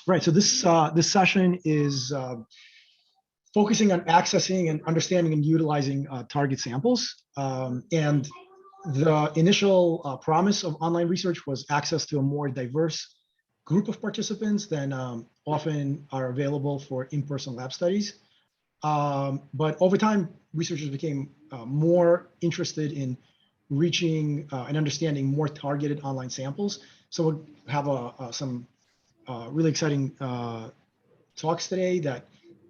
Right. So this session is focusing on accessing and understanding and utilizing target samples. And the initial promise of online research was access to a more diverse group of participants than often are available for in-person lab studies. But over time, researchers became more interested in reaching and understanding more targeted online samples. So we'll have some really exciting talks today that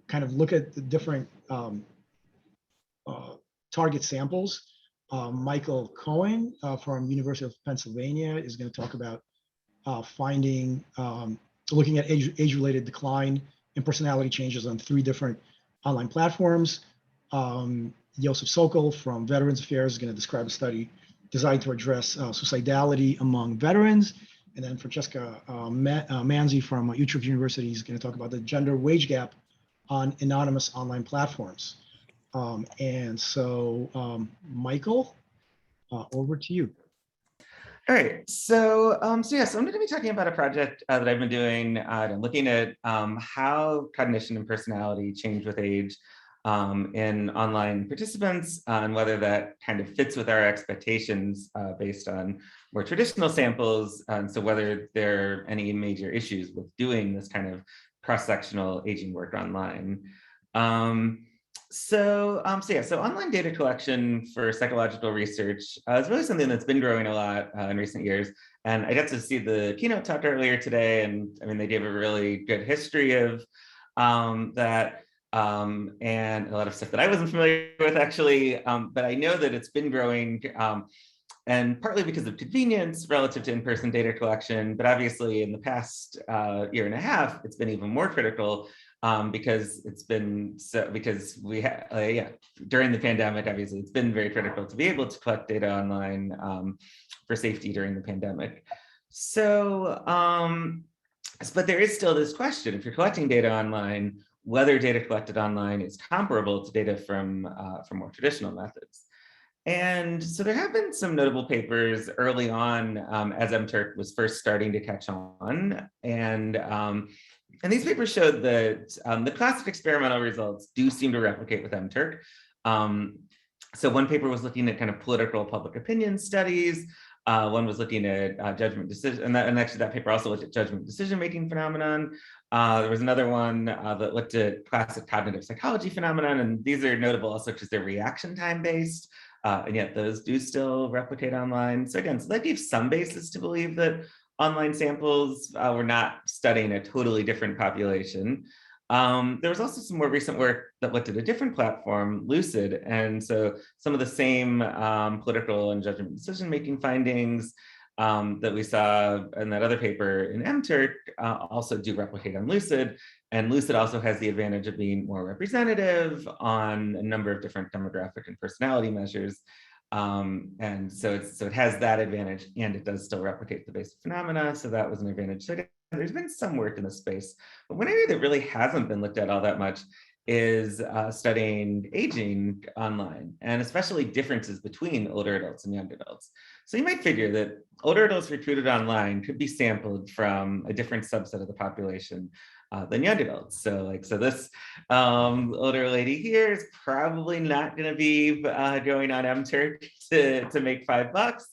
kind of look at the different target samples. Michael Cohen from University of Pennsylvania is going to talk about looking at age-related decline in personality changes on 3 different online platforms. Yosef Sokol from Veterans Affairs is going to describe a study designed to address suicidality among veterans. And then Francesca Manzi from Utrecht University is going to talk about the gender wage gap on anonymous online platforms. And so, Michael, over to you. All right, so I'm going to be talking about a project that I've been doing, looking at how cognition and personality change with age in online participants, and whether that kind of fits with our expectations based on more traditional samples, and so whether there are any major issues with doing this kind of cross-sectional aging work online. So online data collection for psychological research is really something that's been growing a lot in recent years. And I got to see the keynote talk earlier today, and I mean, they gave a really good history of that and a lot of stuff that I wasn't familiar with actually, but I know that it's been growing and partly because of convenience relative to in-person data collection, but obviously in the past year and a half, it's been even more critical because we had during the pandemic, obviously it's been very critical to be able to collect data online for safety during the pandemic. So, but there is still this question: if you're collecting data online, whether data collected online is comparable to data from more traditional methods. And so there have been some notable papers early on as MTurk was first starting to catch on, and these papers showed that the classic experimental results do seem to replicate with MTurk. So one paper was looking at kind of political public opinion studies. One was looking at judgment decision, and actually that paper also looked at judgment decision-making phenomenon. There was another one that looked at classic cognitive psychology phenomenon, and these are notable also because they're reaction time based, and yet those do still replicate online. So again, so that gives some basis to believe that online samples were not studying a totally different population. There was also some more recent work that looked at a different platform, Lucid, and so some of the same political and judgment decision-making findings that we saw in that other paper in MTurk also do replicate on Lucid, and Lucid also has the advantage of being more representative on a number of different demographic and personality measures. And so it has that advantage, and it does still replicate the basic phenomena, so that was an advantage. So there's been some work in this space, but one area that really hasn't been looked at all that much is studying aging online, and especially differences between older adults and young adults. So you might figure that older adults recruited online could be sampled from a different subset of the population than young adults. So this older lady here is probably not going to be going on MTurk to make $5.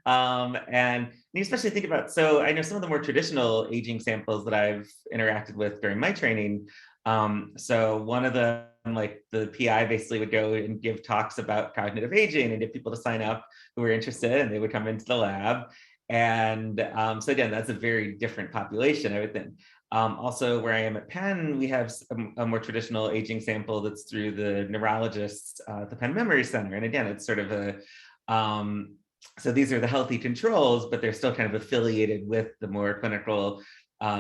And you especially think about, so I know some of the more traditional aging samples that I've interacted with during my training. So one of them, like the PI basically would go and give talks about cognitive aging and get people to sign up who were interested, and they would come into the lab. And so again, that's a very different population, I would think. Also, where I am at Penn, we have a more traditional aging sample that's through the neurologists at the Penn Memory Center. And again, it's sort of a, so these are the healthy controls, but they're still kind of affiliated with the more clinical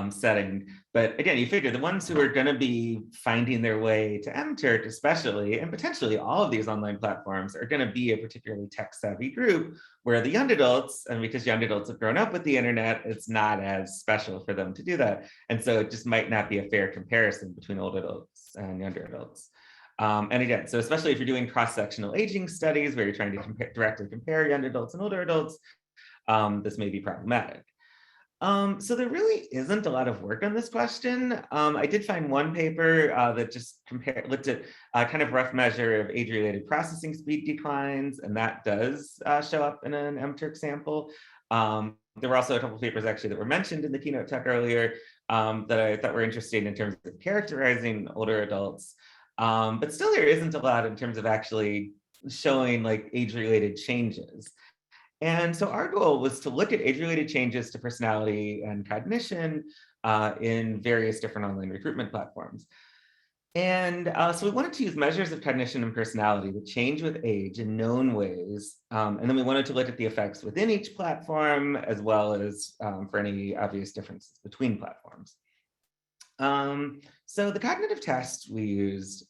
setting. But again, you figure the ones who are going to be finding their way to MTurk especially, and potentially all of these online platforms, are going to be a particularly tech savvy group, where the young adults, and because young adults have grown up with the internet, it's not as special for them to do that. And so it just might not be a fair comparison between old adults and younger adults. And again, so especially if you're doing cross-sectional aging studies where you're trying to directly compare young adults and older adults, this may be problematic. So there really isn't a lot of work on this question. I did find one paper that just looked at a kind of rough measure of age-related processing speed declines, and that does show up in an mTurk sample. There were also a couple of papers actually that were mentioned in the keynote talk earlier that I thought were interesting in terms of characterizing older adults. But still there isn't a lot in terms of actually showing like age-related changes. And so our goal was to look at age-related changes to personality and cognition in various different online recruitment platforms. And so we wanted to use measures of cognition and personality that change with age in known ways. And then we wanted to look at the effects within each platform, as well as for any obvious differences between platforms. So the cognitive tests we used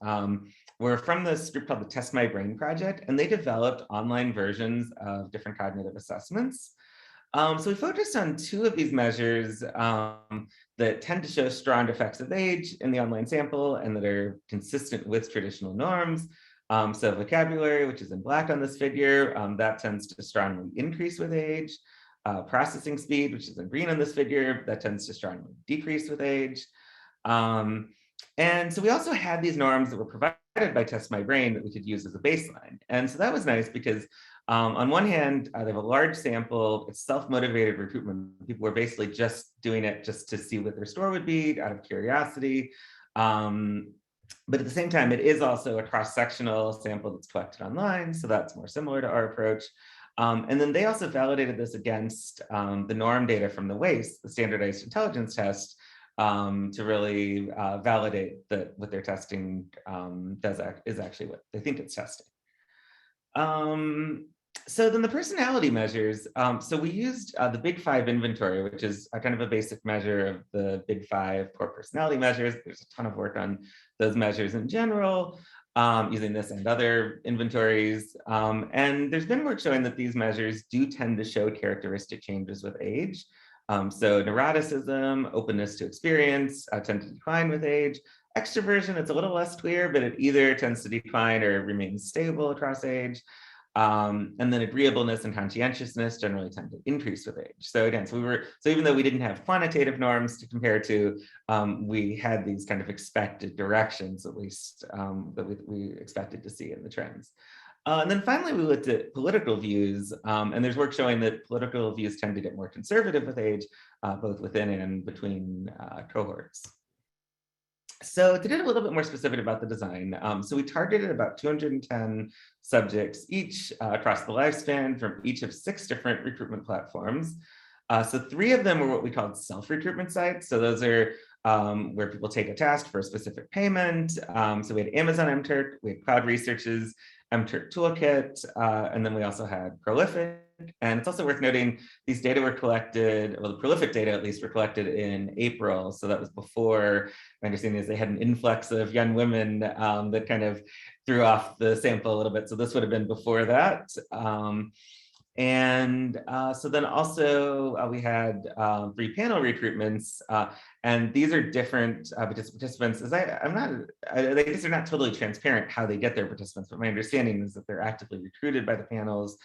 were from this group called the Test My Brain Project, and they developed online versions of different cognitive assessments. So we focused on two of these measures that tend to show strong effects of age in the online sample and that are consistent with traditional norms. So vocabulary, which is in black on this figure, that tends to strongly increase with age. Processing speed, which is in green on this figure, that tends to strongly decrease with age. And so we also had these norms that were provided by Test My Brain that we could use as a baseline. And so that was nice because on one hand, they have a large sample, it's self-motivated recruitment. People were basically just doing it just to see what their score would be out of curiosity. But at the same time, it is also a cross-sectional sample that's collected online. So that's more similar to our approach. And then they also validated this against the norm data from the WAIS, the Standardized Intelligence Test, to really validate that what they're testing is actually what they think it's testing. So then the personality measures, so we used the Big Five inventory, which is a kind of a basic measure of the Big Five core personality measures. There's a ton of work on those measures in general, using this and other inventories. And there's been work showing that these measures do tend to show characteristic changes with age. So neuroticism, openness to experience tend to decline with age. Extroversion, it's a little less clear, but it either tends to decline or remains stable across age. And then agreeableness and conscientiousness generally tend to increase with age. So again, so even though we didn't have quantitative norms to compare to, we had these kind of expected directions, at least, that we expected to see in the trends. And then finally, we looked at political views, and there's work showing that political views tend to get more conservative with age, both within and between cohorts. So to get a little bit more specific about the design, so we targeted about 210 subjects each across the lifespan from each of 6 different recruitment platforms. So 3 of them were what we called self-recruitment sites. So those are where people take a task for a specific payment. So we had Amazon mTurk, we had CloudResearch's mTurk Toolkit, and then we also had Prolific. And it's also worth noting these data were collected, well, the Prolific data at least were collected in April. So that was before, my understanding is they had an influx of young women that kind of threw off the sample a little bit. So this would have been before that. So then also we had 3 panel recruitments, and these are different participants. I guess they're not totally transparent how they get their participants, but my understanding is that they're actively recruited by the panels,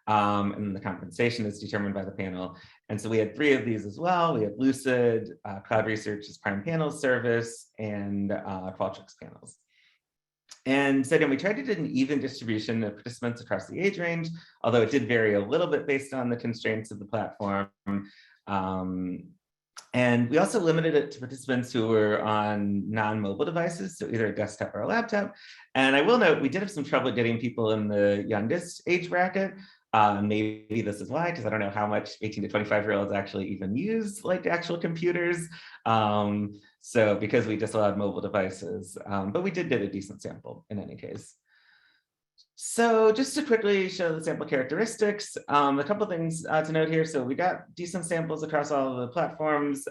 and the compensation is determined by the panel. And so we had 3 of these as well. We had Lucid, CloudResearch's Prime Panels service, and Qualtrics panels. And so again, we tried to do an even distribution of participants across the age range, although it did vary a little bit based on the constraints of the platform. And we also limited it to participants who were on non-mobile devices, so either a desktop or a laptop. And I will note, we did have some trouble getting people in the youngest age bracket. Maybe this is why, because I don't know how much 18 to 25-year-olds actually even use like actual computers. So because we just allowed mobile devices, but we did get a decent sample in any case. So just to quickly show the sample characteristics, a couple of things to note here. So we got decent samples across all of the platforms.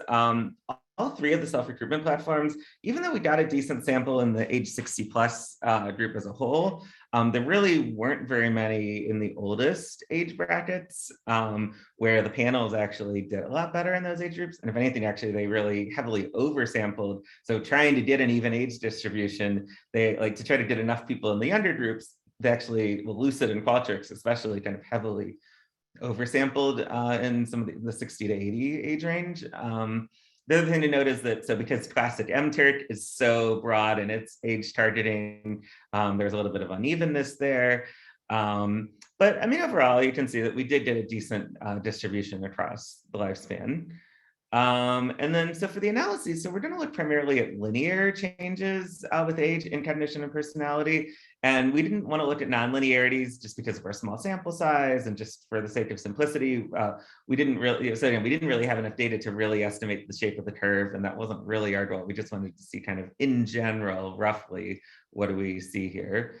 All 3 of the self-recruitment platforms, even though we got a decent sample in the age 60 plus group as a whole, there really weren't very many in the oldest age brackets, where the panels actually did a lot better in those age groups. And if anything, actually, they really heavily oversampled. So trying to get an even age distribution, they like to try to get enough people in the younger groups. They actually, well, Lucid and Qualtrics especially kind of heavily oversampled in some of the 60 to 80 age range. The other thing to note is that, so because classic MTurk is so broad in its age targeting, there's a little bit of unevenness there. But I mean, overall, you can see that we did get a decent distribution across the lifespan. And then, so for the analyses, so we're going to look primarily at linear changes with age in cognition and personality. And we didn't want to look at non-linearities just because of our small sample size and just for the sake of simplicity. We didn't really, so again, we didn't really have enough data to really estimate the shape of the curve. And that wasn't really our goal. We just wanted to see kind of in general, roughly, what do we see here?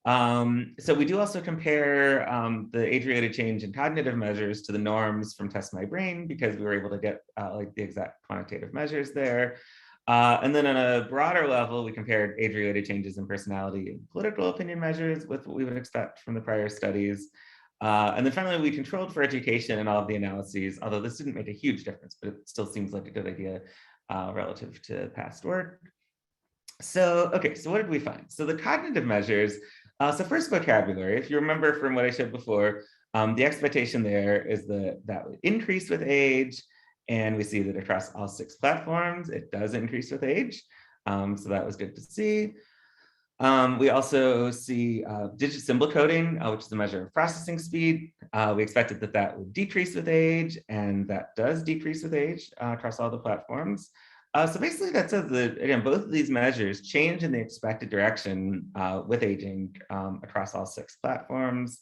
So we do also compare the age-related change in cognitive measures to the norms from Test My Brain, because we were able to get like the exact quantitative measures there. And then on a broader level, we compared age-related changes in personality and political opinion measures with what we would expect from the prior studies. And then finally, we controlled for education in all of the analyses, although this didn't make a huge difference, but it still seems like a good idea relative to past work. So, okay, so what did we find? So the cognitive measures, so first, vocabulary. If you remember from what I showed before, the expectation there is that that would increase with age. And we see that across all 6 platforms, it does increase with age. So that was good to see. We also see digit symbol coding, which is a measure of processing speed. We expected that that would decrease with age, and that does decrease with age across all the platforms. So basically that says that, again, both of these measures change in the expected direction with aging across all 6 platforms.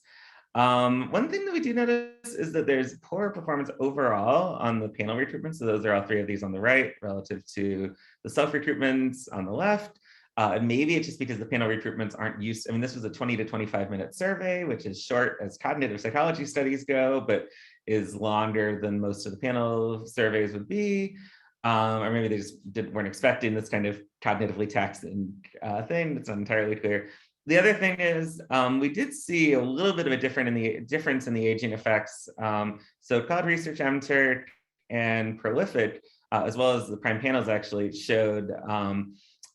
One thing that we do notice is that there's poor performance overall on the panel recruitment. So those are all 3 of these on the right relative to the self-recruitments on the left. And maybe it's just because the panel recruitments aren't used. I mean, this was a 20 to 25-minute survey, which is short as cognitive psychology studies go, but is longer than most of the panel surveys would be. Or maybe they just weren't expecting this kind of cognitively taxing thing. It's not entirely clear. The other thing is we did see a little bit of a difference in the aging effects. So CloudResearch MTurk and Prolific, as well as the prime panels, actually showed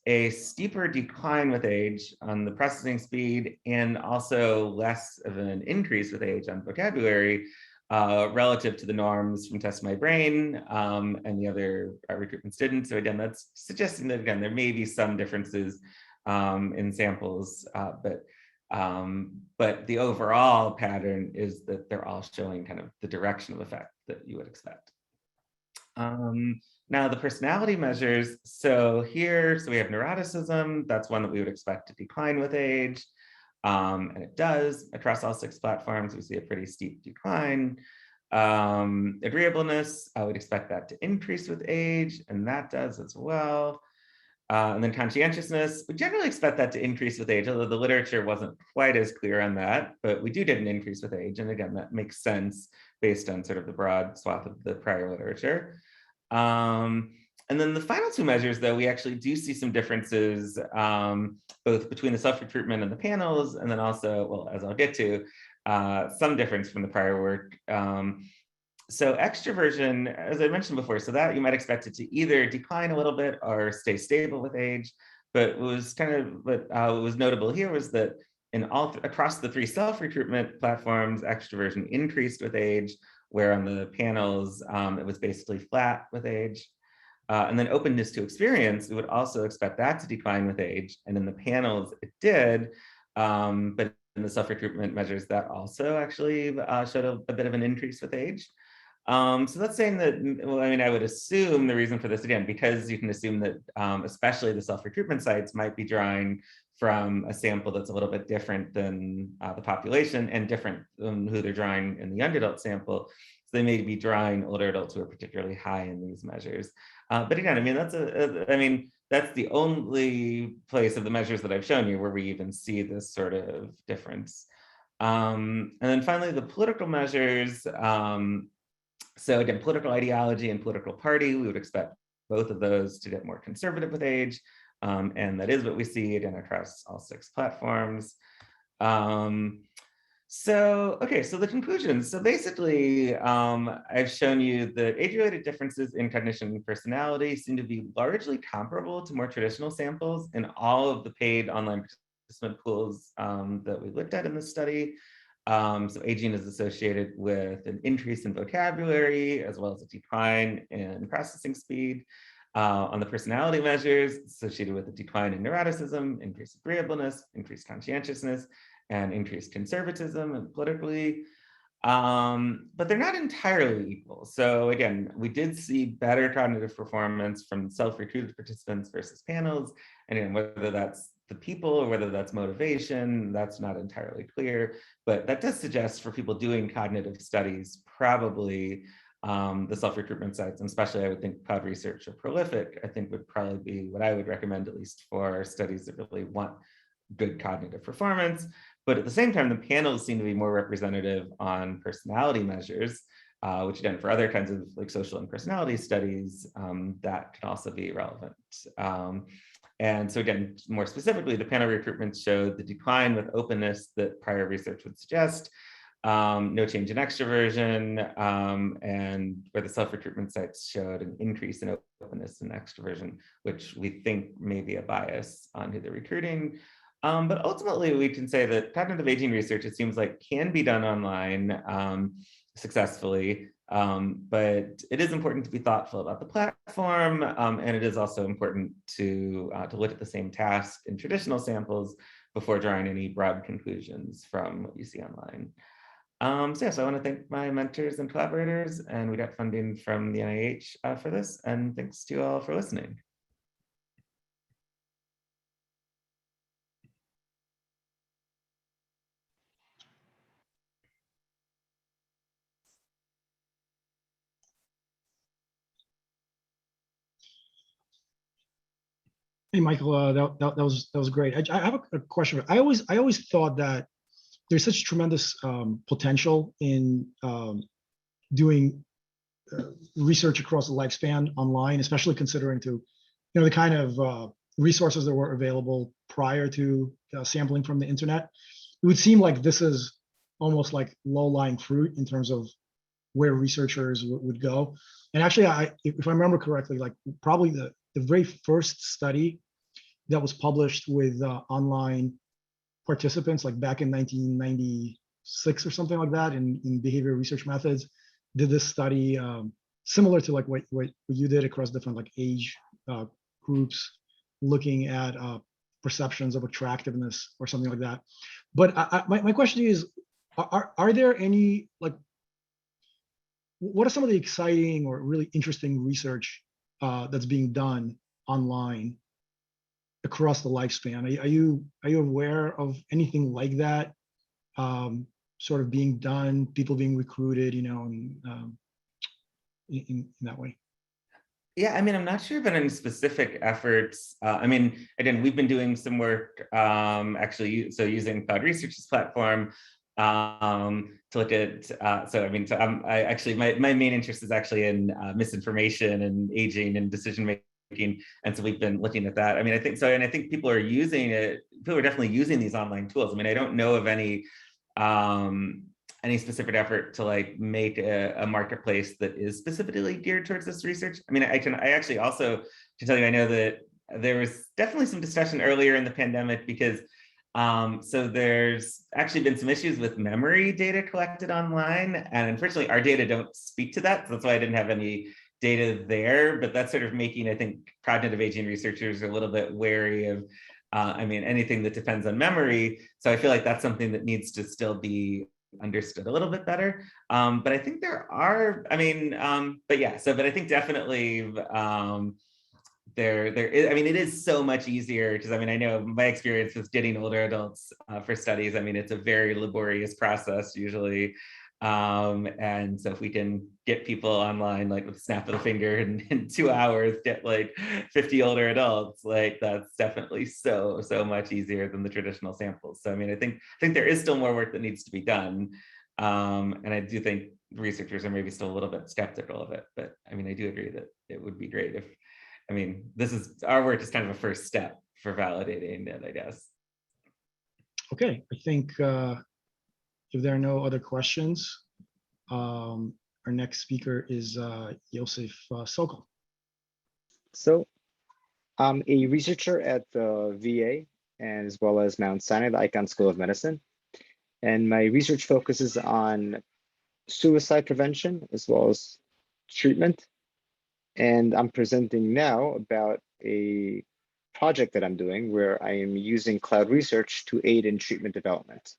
a steeper decline with age on the processing speed, and also less of an increase with age on vocabulary relative to the norms from Test My Brain, and the other recruitments didn't. So again, that's suggesting that, again, there may be some differences in samples, but the overall pattern is that they're all showing kind of the direction of effect that you would expect. Now the personality measures, so here, so we have neuroticism, that's one that we would expect to decline with age, and it does across all 6 platforms. We see a pretty steep decline. Agreeableness, I would expect that to increase with age, and that does as well. And then conscientiousness, we generally expect that to increase with age, although the literature wasn't quite as clear on that, but we do get an increase with age. And again, that makes sense based on sort of the broad swath of the prior literature. And then the final 2 measures, though, we actually do see some differences, both between the self-recruitment and the panels, and then also, well, as I'll get to, some difference from the prior work. So extroversion, as I mentioned before, so that you might expect it to either decline a little bit or stay stable with age. But what was notable here was that in across the 3 self-recruitment platforms, extroversion increased with age, where on the panels, it was basically flat with age. And then openness to experience, we would also expect that to decline with age. And in the panels, it did, but in the self-recruitment measures, that also actually showed a bit of an increase with age. So that's saying that, well, I mean, I would assume the reason for this, again, because you can assume that especially the self-recruitment sites might be drawing from a sample that's a little bit different than the population, and different than who they're drawing in the young adult sample. So they may be drawing older adults who are particularly high in these measures. But again, I mean, that's the only place of the measures that I've shown you where we even see this sort of difference. And then finally, the political measures. So again, political ideology and political party, we would expect both of those to get more conservative with age. And that is what we see, again, across all 6 platforms. Okay, so the conclusions. So basically, I've shown you that age-related differences in cognition and personality seem to be largely comparable to more traditional samples in all of the paid online participant pools that we looked at in this study. So aging is associated with an increase in vocabulary, as well as a decline in processing speed. On the personality measures, associated with a decline in neuroticism, increased agreeableness, increased conscientiousness, and increased conservatism and politically. But they're not entirely equal. So again, we did see better cognitive performance from self-recruited participants versus panels. And again, whether that's the people or whether that's motivation, that's not entirely clear. But that does suggest for people doing cognitive studies, probably the self-recruitment sites, and especially I would think CloudResearch or Prolific, I think would probably be what I would recommend, at least for studies that really want good cognitive performance. But at the same time, the panels seem to be more representative on personality measures, which again, for other kinds of like social and personality studies, that can also be relevant. And so again, more specifically, the panel recruitment showed the decline with openness that prior research would suggest, no change in extroversion, and where the self-recruitment sites showed an increase in openness and extroversion, which we think may be a bias on who they're recruiting. But ultimately, we can say that cognitive aging research, it seems like, can be done online successfully, but it is important to be thoughtful about the platform, and it is also important to look at the same task in traditional samples before drawing any broad conclusions from what you see online. So I want to thank my mentors and collaborators, and we got funding from the NIH for this, and thanks to you all for listening. Hey, Michael, that was great. I have a question. I always thought that there's such tremendous potential in doing research across the lifespan online, especially considering the kind of resources that were available prior to sampling from the internet. It would seem like this is almost like low-lying fruit in terms of where researchers would go. And actually, if I remember correctly, like probably the very first study that was published with online participants, like back in 1996 or something like that, in behavior research methods, did this study similar to like what you did across different like age groups, looking at perceptions of attractiveness or something like that. But my question is, are there any, like, what are some of the exciting or really interesting research that's being done online across the lifespan? Are you aware of anything like that sort of being done, people being recruited, in that way? Yeah, I mean, I'm not sure about any specific efforts. I mean, again, we've been doing some work actually, so using CloudResearch's platform to look at, I actually, my main interest is actually in misinformation and aging and decision making. And so we've been looking at that. I mean, I think so, and I think people are using it, people are definitely using these online tools. I mean, I don't know of any specific effort to like make a marketplace that is specifically geared towards this research. I mean, I actually also to tell you, I know that there was definitely some discussion earlier in the pandemic because so there's actually been some issues with memory data collected online, and unfortunately our data don't speak to that. So that's why I didn't have any data there, but that's sort of making, I think, cognitive aging researchers a little bit wary of I mean, anything that depends on memory. So I feel like that's something that needs to still be understood a little bit better. But I think there are, I mean, but yeah, but I think definitely there is, I mean, it is so much easier because I mean, I know my experience with getting older adults for studies, I mean, it's a very laborious process usually. And so if we can get people online, like with a snap of the finger in 2 hours, get like 50 older adults, like that's definitely so much easier than the traditional samples. So I mean, I think there is still more work that needs to be done. And I do think researchers are maybe still a little bit skeptical of it, but I mean, I do agree that it would be great if, I mean, our work is kind of a first step for validating it, I guess. Okay, I think if there are no other questions, our next speaker is Yosef Sokol. So I'm a researcher at the VA and as well as Mount Sinai, the Icahn School of Medicine. And my research focuses on suicide prevention as well as treatment. And I'm presenting now about a project that I'm doing where I am using CloudResearch to aid in treatment development.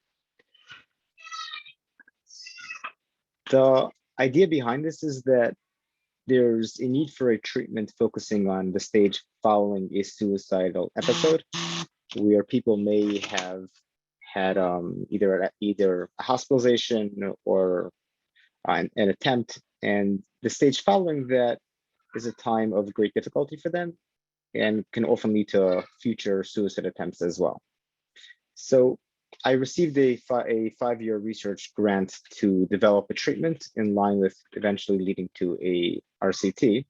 The idea behind this is that there's a need for a treatment focusing on the stage following a suicidal episode, where people may have had either a hospitalization or an attempt, and the stage following that is a time of great difficulty for them and can often lead to future suicide attempts as well. So I received a 5-year research grant to develop a treatment in line with eventually leading to a RCT.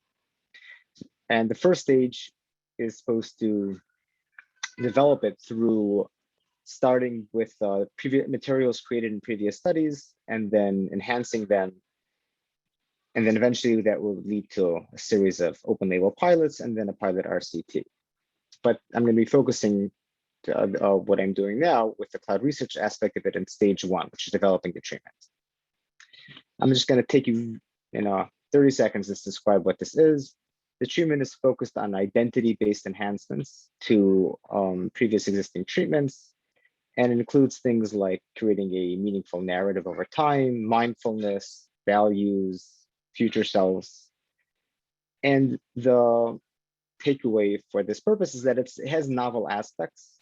And the first stage is supposed to develop it through starting with previous materials created in previous studies and then enhancing them. And then eventually that will lead to a series of open label pilots and then a pilot RCT. But I'm going to be focusing what I'm doing now with the CloudResearch aspect of it in stage 1, which is developing the treatment. I'm just going to take you in 30 seconds to describe what this is. The treatment is focused on identity-based enhancements to previous existing treatments, and it includes things like creating a meaningful narrative over time, mindfulness, values, future selves. And the takeaway for this purpose is that it has novel aspects,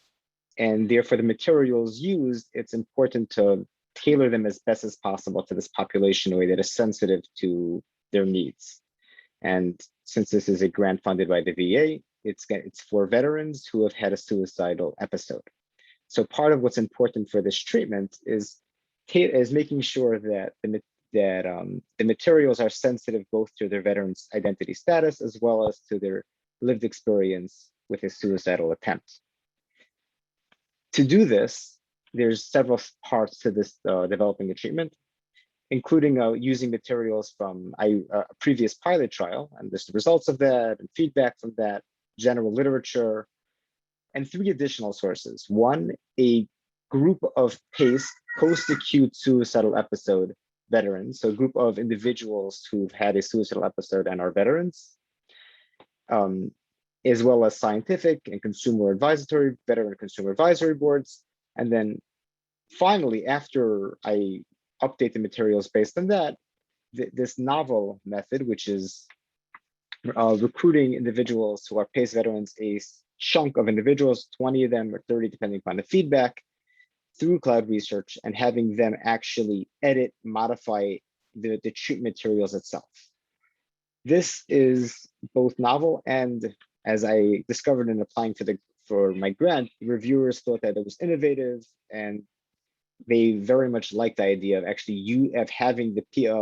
and therefore the materials used, it's important to tailor them as best as possible to this population in a way that is sensitive to their needs. And since this is a grant funded by the VA, it's for veterans who have had a suicidal episode. So part of what's important for this treatment is making sure that the materials are sensitive both to their veterans' identity status as well as to their lived experience with a suicidal attempt. To do this, there's several parts to this developing a treatment, including using materials from a previous pilot trial, and there's the results of that and feedback from that, general literature, and 3 additional sources. 1, a group of PACE, post-acute suicidal episode veterans, so a group of individuals who've had a suicidal episode and are veterans, as well as scientific and veteran consumer advisory boards. And then finally, after I update the materials based on that, this novel method, which is recruiting individuals who are PACE veterans, a chunk of individuals, 20 of them or 30, depending upon the feedback, through CloudResearch, and having them actually edit, modify the treatment materials itself. This is both novel, and as I discovered in applying for my grant, reviewers thought that it was innovative, and they very much liked the idea of actually having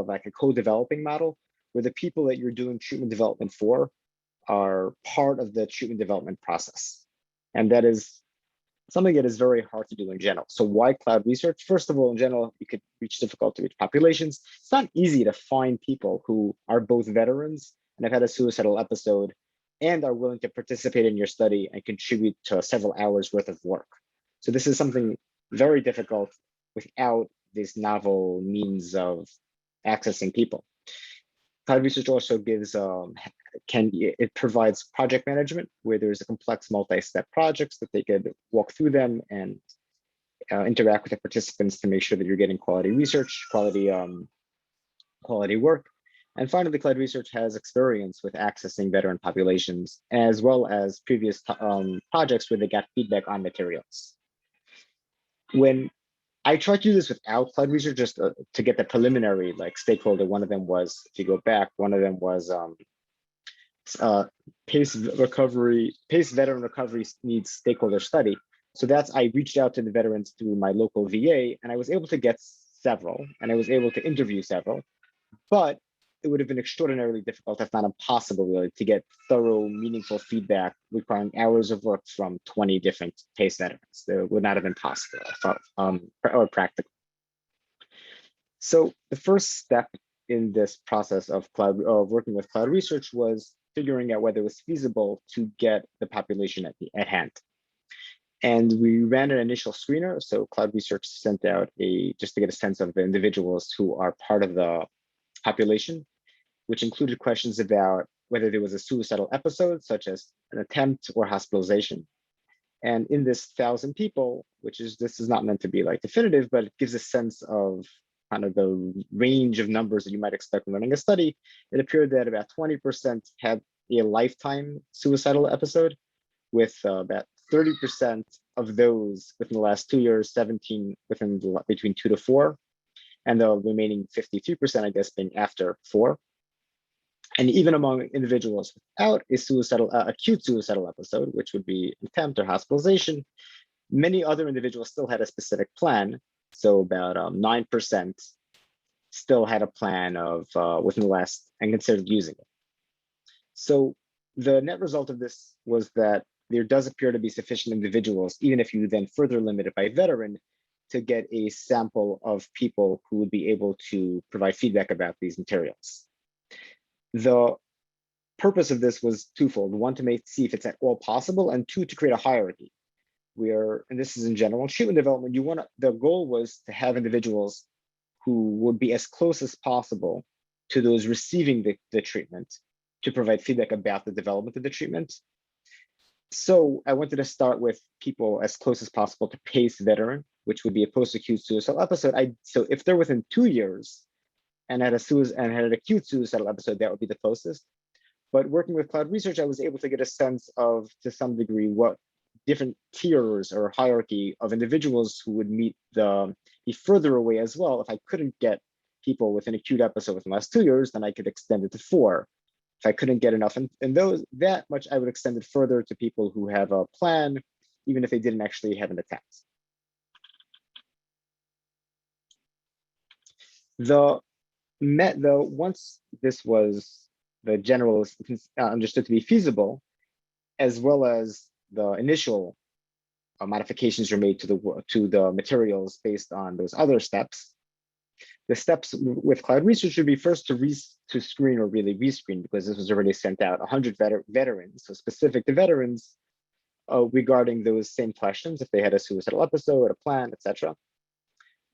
like a co-developing model where the people that you're doing treatment development for are part of the treatment development process. And that is something that is very hard to do in general. So why CloudResearch? First of all, in general, you could reach difficult to reach populations. It's not easy to find people who are both veterans and have had a suicidal episode and are willing to participate in your study and contribute to several hours worth of work. So this is something very difficult without this novel means of accessing people. CloudResearch also it provides project management where there's a complex multi-step projects that they could walk through them and interact with the participants to make sure that you're getting quality research, quality work. And finally, CloudResearch has experience with accessing veteran populations, as well as previous projects where they got feedback on materials. When I tried to do this without CloudResearch, just to get the preliminary stakeholder. One of them was, if you go back, one of them was PACE veteran recovery needs stakeholder study. So I reached out to the veterans through my local VA, and I was able to get several, and I was able to interview several, but it would have been extraordinarily difficult, if not impossible, really, to get thorough, meaningful feedback requiring hours of work from 20 different PACE veterans. That would not have been possible, I thought, or practical. So the first step in this process of working with CloudResearch was figuring out whether it was feasible to get the population at hand. And we ran an initial screener. So CloudResearch sent out just to get a sense of the individuals who are part of the population, which included questions about whether there was a suicidal episode, such as an attempt or hospitalization. And in this 1,000 people, this is not meant to be like definitive, but it gives a sense of kind of the range of numbers that you might expect when running a study. It appeared that about 20% had a lifetime suicidal episode, with about 30% of those within the last 2 years, 17 between 2 to 4, and the remaining 53%, I guess, being after 4. And even among individuals without a acute suicidal episode, which would be attempt or hospitalization, many other individuals still had a specific plan. So about 9% still had a plan of within the last and considered using it. So the net result of this was that there does appear to be sufficient individuals, even if you then further limit it by veteran, to get a sample of people who would be able to provide feedback about these materials. The purpose of this was twofold. One, to see if it's at all possible, and two, to create a hierarchy. And this is in general treatment development, the goal was to have individuals who would be as close as possible to those receiving the treatment to provide feedback about the development of the treatment. So I wanted to start with people as close as possible to PACE veteran, which would be a post-acute suicidal episode. So if they're within 2 years and had an acute suicidal episode, that would be the closest. But working with CloudResearch, I was able to get a sense of, to some degree, what different tiers or hierarchy of individuals who would be further away as well. If I couldn't get people with an acute episode within the last 2 years, then I could extend it to 4. If I couldn't get enough, and that much, I would extend it further to people who have a plan, even if they didn't actually have an attempt. Once this was the general understood to be feasible, as well as the initial modifications were made to the materials based on those other steps. The steps with CloudResearch would be first to screen, or really rescreen, because this was already sent out 100 veterans, so specific to veterans regarding those same questions, if they had a suicidal episode, a plan, etc.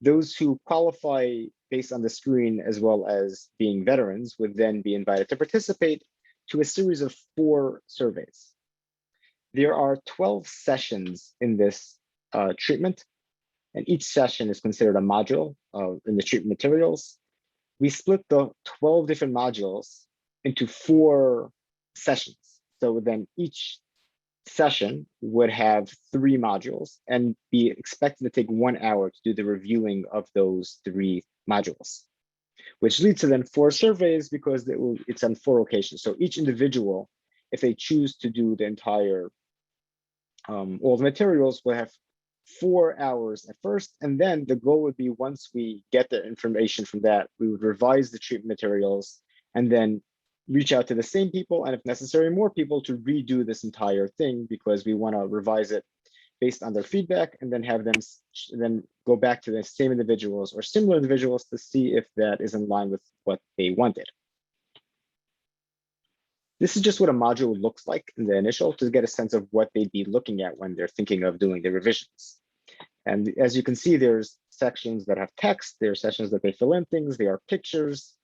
Those who qualify based on the screen as well as being veterans would then be invited to participate to a series of 4 surveys. There are 12 sessions in this treatment, and each session is considered a module in the treatment materials. We split the 12 different modules into 4 sessions. So then each session would have 3 modules and be expected to take 1 hour to do the reviewing of those 3 modules, which leads to then 4 surveys, because it's on 4 occasions. So each individual, if they choose to do the entire, all the materials, will have 4 hours at first. And then the goal would be, once we get the information from that, we would revise the treatment materials and then reach out to the same people, and if necessary, more people, to redo this entire thing, because we want to revise it based on their feedback, and then have them then go back to the same individuals or similar individuals to see if that is in line with what they wanted. This is just what a module looks like in the initial, to get a sense of what they'd be looking at when they're thinking of doing the revisions. And as you can see, there's sections that have text, there are sections that they fill in things, there are pictures,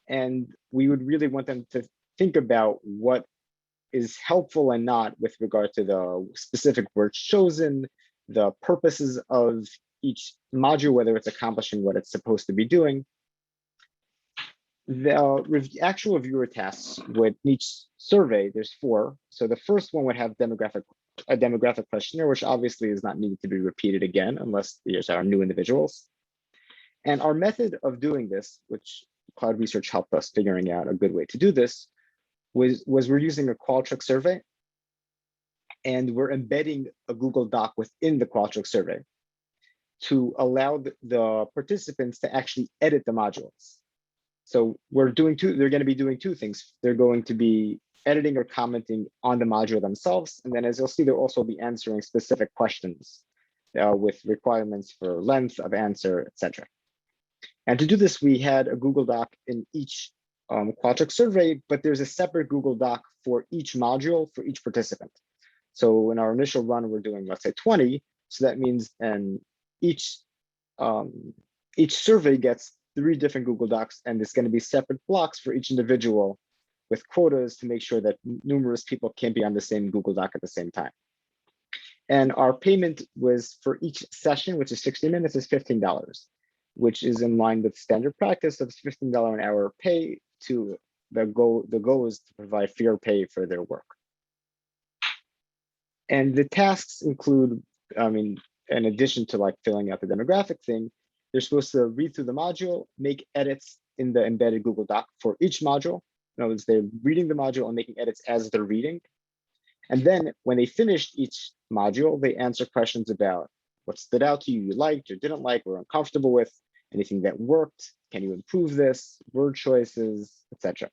and we would really want them to think about what is helpful and not with regard to the specific words chosen, the purposes of each module, whether it's accomplishing what it's supposed to be doing. The actual reviewer tasks with each survey, there's 4. So the first one would have a demographic questionnaire, which obviously is not needed to be repeated again unless these are new individuals. And our method of doing this, which CloudResearch helped us figuring out a good way to do this, was we're using a Qualtrics survey, and we're embedding a Google Doc within the Qualtrics survey to allow the participants to actually edit the modules. So they're going to be doing 2 things. They're going to be editing or commenting on the module themselves. And then, as you'll see, they'll also be answering specific questions with requirements for length of answer, etc. And to do this, we had a Google Doc in each Qualtrics survey, but there's a separate Google Doc for each module for each participant. So in our initial run, we're doing, let's say 20. So that means, and each survey gets 3 different Google Docs, and there's going to be separate blocks for each individual with quotas to make sure that numerous people can't be on the same Google Doc at the same time. And our payment was for each session, which is 60 minutes, is $15, which is in line with standard practice of $15 an hour pay. To the goal is to provide fair pay for their work. And the tasks include, I mean, in addition to like filling out the demographic thing, they're supposed to read through the module, make edits in the embedded Google Doc for each module. In other words, they're reading the module and making edits as they're reading. And then when they finished each module, they answer questions about what stood out to you, you liked or didn't like, or uncomfortable with, anything that worked, can you improve this, word choices, etc.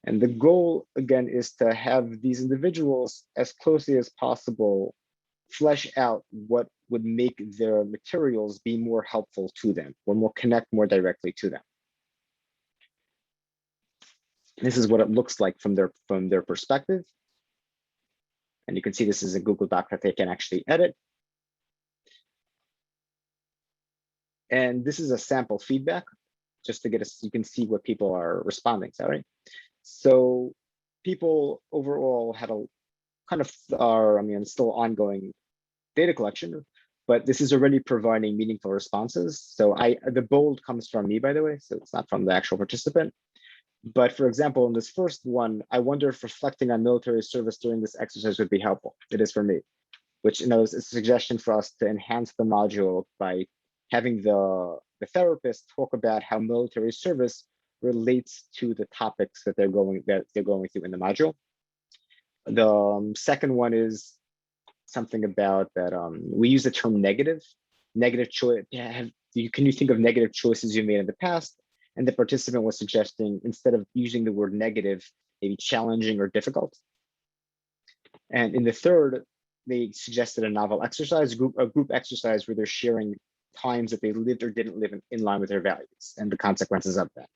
And the goal, again, is to have these individuals as closely as possible flesh out what would make their materials be more helpful to them, or more connect more directly to them. This is what it looks like from their perspective. And you can see this is a Google Doc that they can actually edit. And this is a sample feedback, just to get you can see what people are responding to, right? So people overall had a kind of I mean, it's still ongoing data collection, but this is already providing meaningful responses. So the bold comes from me, by the way, so it's not from the actual participant. But for example, in this first one, I wonder if reflecting on military service during this exercise would be helpful. It is for me, which is a suggestion for us to enhance the module by having the therapist talk about how military service relates to the topics that they're going through in the module. The second one is something about that we use the term negative choice. Can you think of negative choices you made in the past? And the participant was suggesting, instead of using the word negative, maybe challenging or difficult. And in the third, they suggested a novel exercise, a group exercise where they're sharing times that they lived or didn't live in line with their values and the consequences of that.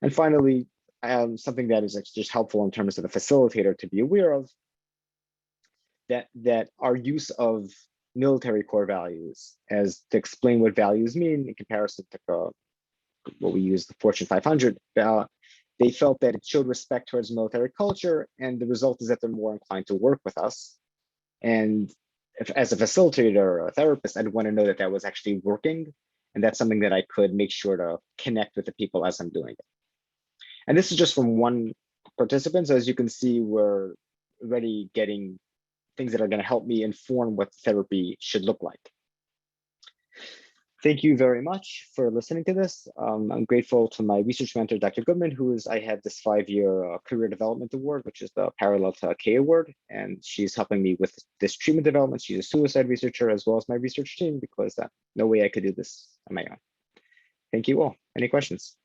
And finally, something that is just helpful in terms of the facilitator to be aware of, that our use of military core values as to explain what values mean in comparison to what we use, the Fortune 500, they felt that it showed respect towards military culture, and the result is that they're more inclined to work with us. And as a facilitator or a therapist, I'd want to know that that was actually working, and that's something that I could make sure to connect with the people as I'm doing it. And this is just from one participant, so as you can see, we're already getting things that are going to help me inform what therapy should look like. Thank you very much for listening to this. I'm grateful to my research mentor, Dr. Goodman, I have this 5-year career development award, which is the parallel to K award. And she's helping me with this treatment development. She's a suicide researcher as well as my research team, because no way I could do this on my own. Thank you all. Any questions?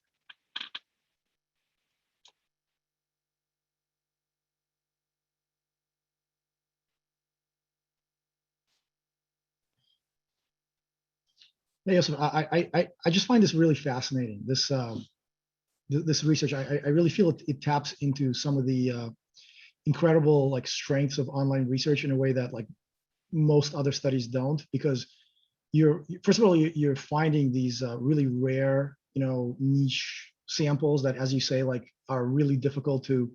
Yes, I just find this really fascinating. This this research, I really feel it taps into some of the incredible strengths of online research in a way that most other studies don't, because first of all you're finding these really rare niche samples that, as you say, are really difficult to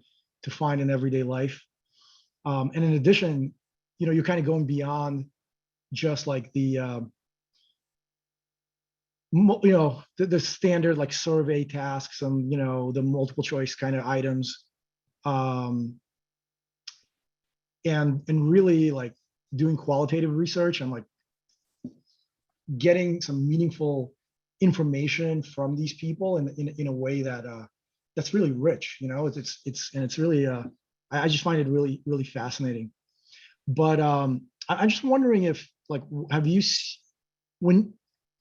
find in everyday life. And in addition, you're kind of going beyond just the standard survey tasks and the multiple choice kind of items, and really doing qualitative research and getting some meaningful information from these people in a way that that's really rich. It's really I just find it really fascinating. But I'm just wondering if have you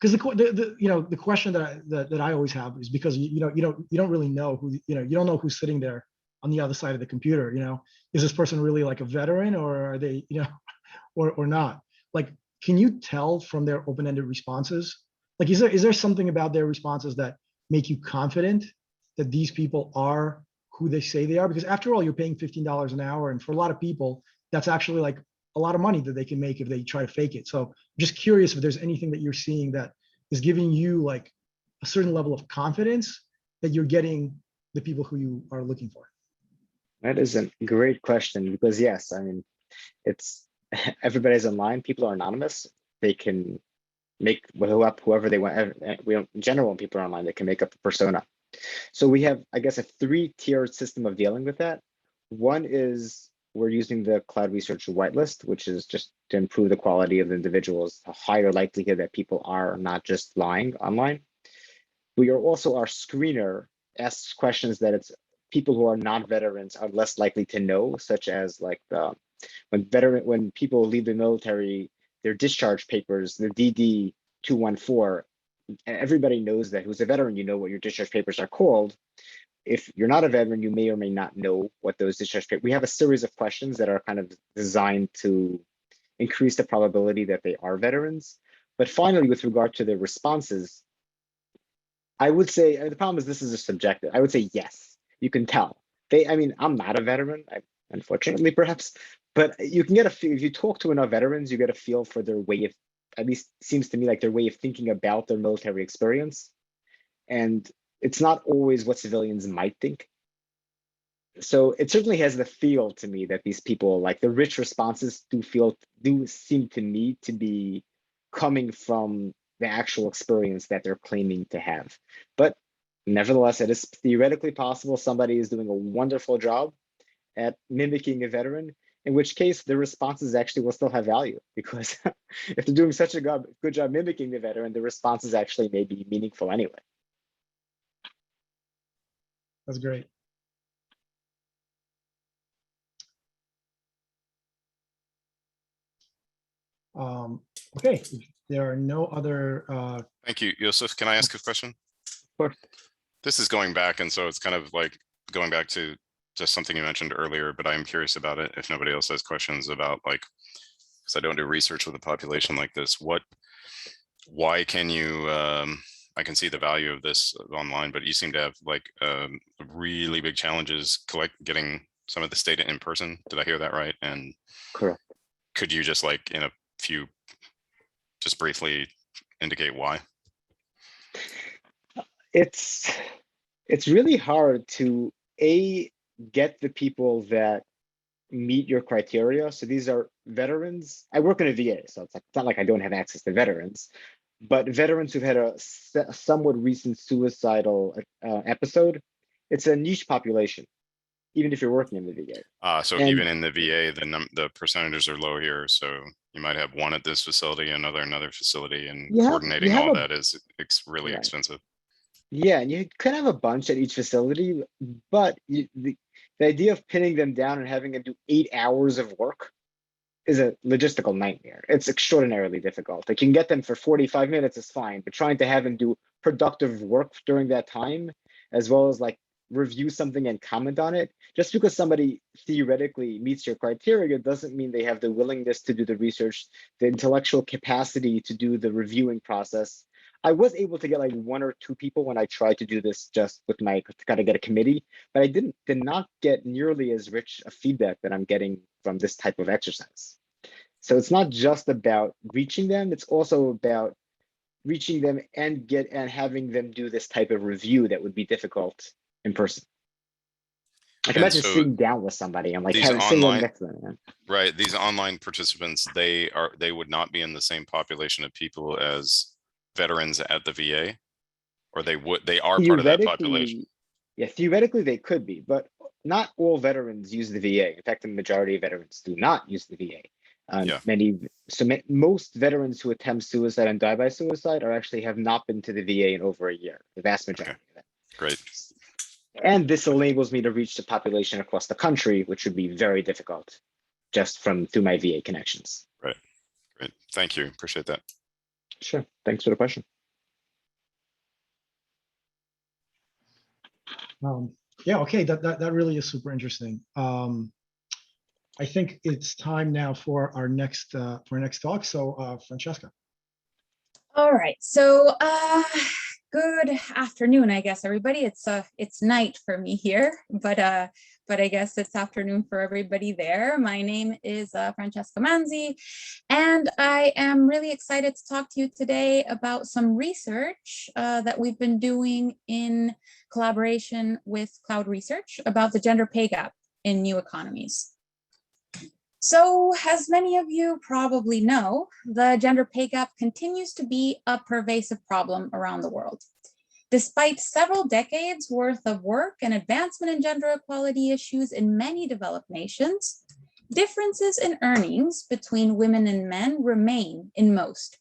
because the question that I always have is, because you don't really know who you don't know who's sitting there on the other side of the computer. Is this person really a veteran, or are they or not? Can you tell from their open-ended responses? Is there something about their responses that make you confident that these people are who they say they are? Because after all, you're paying $15 an hour, and for a lot of people, that's actually like a lot of money that they can make if they try to fake it. So I'm just curious if there's anything that you're seeing that is giving you like a certain level of confidence that you're getting the people who you are looking for. That is a great question, because yes, I mean, it's everybody's online. People are anonymous. They can make whoever they want. In general, when people are online, they can make up a persona. So we have, I guess, a 3-tiered system of dealing with that. One is we're using the CloudResearch whitelist, which is just to improve the quality of the individuals, a higher likelihood that people are not just lying online. We are also, our screener asks questions that it's people who are not veterans are less likely to know, such as like when people leave the military, their discharge papers, the DD 214, and everybody knows that who's a veteran, you know what your discharge papers are called. If you're not a veteran, you may or may not know what those discharge papers. We have a series of questions that are kind of designed to increase the probability that they are veterans. But finally, with regard to the responses, I would say the problem is this is a subjective. I would say yes. You can tell. I mean, I'm not a veteran, unfortunately, perhaps, but you can get a feel. If you talk to enough veterans, you get a feel for their way of, at least seems to me like their way of thinking about their military experience. And it's not always what civilians might think. So it certainly has the feel to me that these people, like the rich responses do seem to me to be coming from the actual experience that they're claiming to have. But nevertheless, it is theoretically possible somebody is doing a wonderful job at mimicking a veteran, in which case the responses actually will still have value, because if they're doing such a good job mimicking the veteran, the responses actually may be meaningful anyway. That's great. Okay, if there are no other. Thank you, Yosef. Can I ask a question? Of course. This is going back, and so it's kind of like going back to just something you mentioned earlier, but I'm curious about it if nobody else has questions about, like, because I don't do research with a population like this. Why can you, I can see the value of this online, but you seem to have like really big challenges getting some of this data in person. Did I hear that right? And correct. Could you just like in a few, just briefly indicate why? It's really hard to get the people that meet your criteria. So these are veterans. I work in a VA, so it's not like I don't have access to veterans, but veterans who've had a somewhat recent suicidal episode. It's a niche population, even if you're working in the VA. So even in the VA, the percentages are low here. So you might have one at this facility, another facility, and coordinating all that is really expensive. Yeah, and you could have a bunch at each facility, but the idea of pinning them down and having them do 8 hours of work is a logistical nightmare. It's extraordinarily difficult. Like, you can get them for 45 minutes is fine, but trying to have them do productive work during that time, as well as like review something and comment on it, just because somebody theoretically meets your criteria doesn't mean they have the willingness to do the research, the intellectual capacity to do the reviewing process. I was able to get like 1 or 2 people when I tried to do this just with to kind of get a committee, but I did not get nearly as rich a feedback that I'm getting from this type of exercise. So it's not just about reaching them, it's also about reaching them and having them do this type of review that would be difficult in person. I can imagine sitting down with somebody and like sitting next to them. Right, these online participants, they would not be in the same population of people as veterans at the VA, or they are part of that population. Yeah, theoretically they could be, but not all veterans use the VA. In fact, the majority of veterans do not use the VA. Most veterans who attempt suicide and die by suicide have not been to the VA in over a year. The vast majority of them. Great. And this enables me to reach the population across the country, which would be very difficult just through my VA connections. Right. Great. Thank you. Appreciate that. Sure. Thanks for the question. Yeah, okay, that really is super interesting. I think it's time now for our next talk. So Francesca. All right, so good afternoon, I guess, everybody. It's night for me here, but but I guess it's afternoon for everybody there. My name is Francesca Manzi, and I am really excited to talk to you today about some research that we've been doing in collaboration with CloudResearch about the gender pay gap in new economies. So, as many of you probably know, the gender pay gap continues to be a pervasive problem around the world. Despite several decades worth of work and advancement in gender equality issues in many developed nations, differences in earnings between women and men remain in most.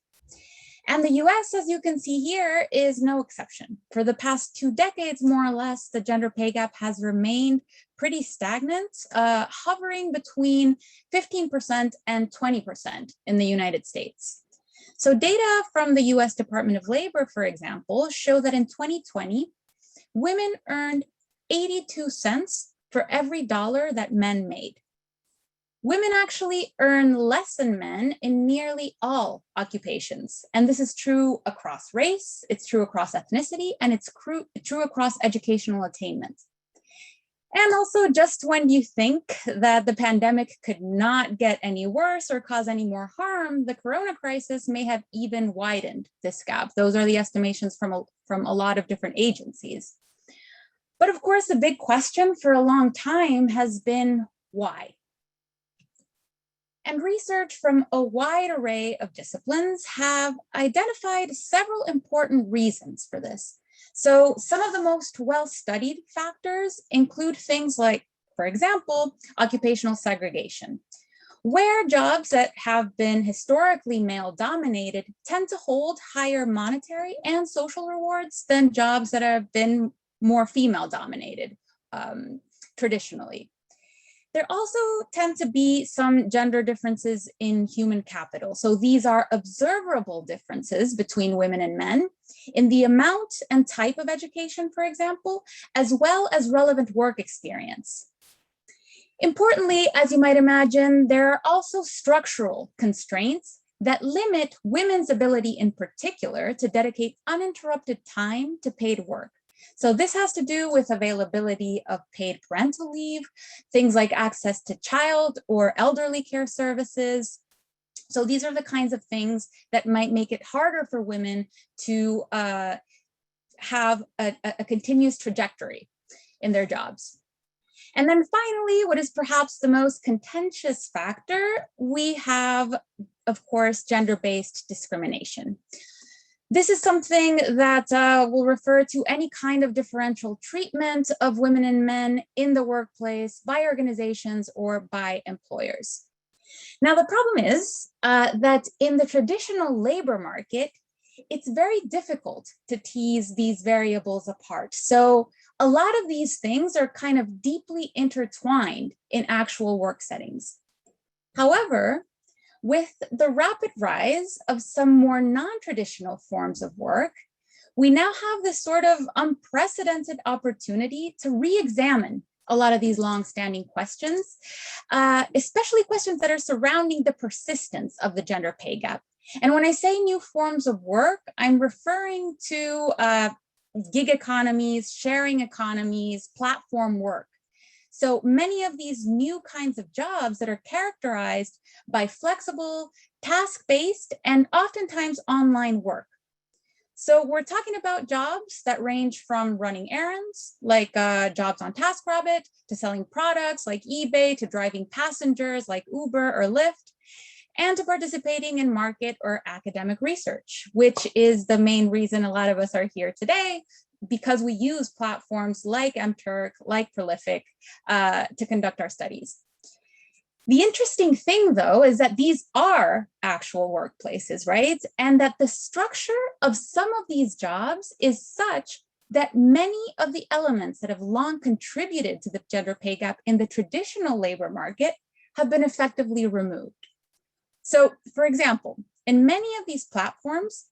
And the US, as you can see here, is no exception. For the past 2 decades, more or less, the gender pay gap has remained pretty stagnant, hovering between 15% and 20% in the United States. So data from the US Department of Labor, for example, show that in 2020, women earned 82 cents for every dollar that men made. Women actually earn less than men in nearly all occupations. And this is true across race, it's true across ethnicity, and it's true across educational attainment. And also, just when you think that the pandemic could not get any worse or cause any more harm, the corona crisis may have even widened this gap. Those are the estimations from a lot of different agencies. But of course, the big question for a long time has been why? And research from a wide array of disciplines have identified several important reasons for this. So some of the most well-studied factors include things like, for example, occupational segregation, where jobs that have been historically male-dominated tend to hold higher monetary and social rewards than jobs that have been more female-dominated traditionally. There also tend to be some gender differences in human capital. So these are observable differences between women and men in the amount and type of education, for example, as well as relevant work experience. Importantly, as you might imagine, there are also structural constraints that limit women's ability in particular to dedicate uninterrupted time to paid work. So this has to do with availability of paid parental leave, things like access to child or elderly care services. So these are the kinds of things that might make it harder for women to have a continuous trajectory in their jobs. And then finally, what is perhaps the most contentious factor, we have, of course, gender-based discrimination. This is something that will refer to any kind of differential treatment of women and men in the workplace by organizations or by employers. Now, the problem is that in the traditional labor market, it's very difficult to tease these variables apart. So a lot of these things are kind of deeply intertwined in actual work settings. However, with the rapid rise of some more non-traditional forms of work, we now have this sort of unprecedented opportunity to re-examine a lot of these long-standing questions, especially questions that are surrounding the persistence of the gender pay gap. And when I say new forms of work, I'm referring to gig economies, sharing economies, platform work. So many of these new kinds of jobs that are characterized by flexible, task-based, and oftentimes online work. So we're talking about jobs that range from running errands, like jobs on TaskRabbit, to selling products like eBay, to driving passengers like Uber or Lyft, and to participating in market or academic research, which is the main reason a lot of us are here today, because we use platforms like mTurk, like Prolific, to conduct our studies. The interesting thing, though, is that these are actual workplaces, right? And that the structure of some of these jobs is such that many of the elements that have long contributed to the gender pay gap in the traditional labor market have been effectively removed. So, for example, in many of these platforms,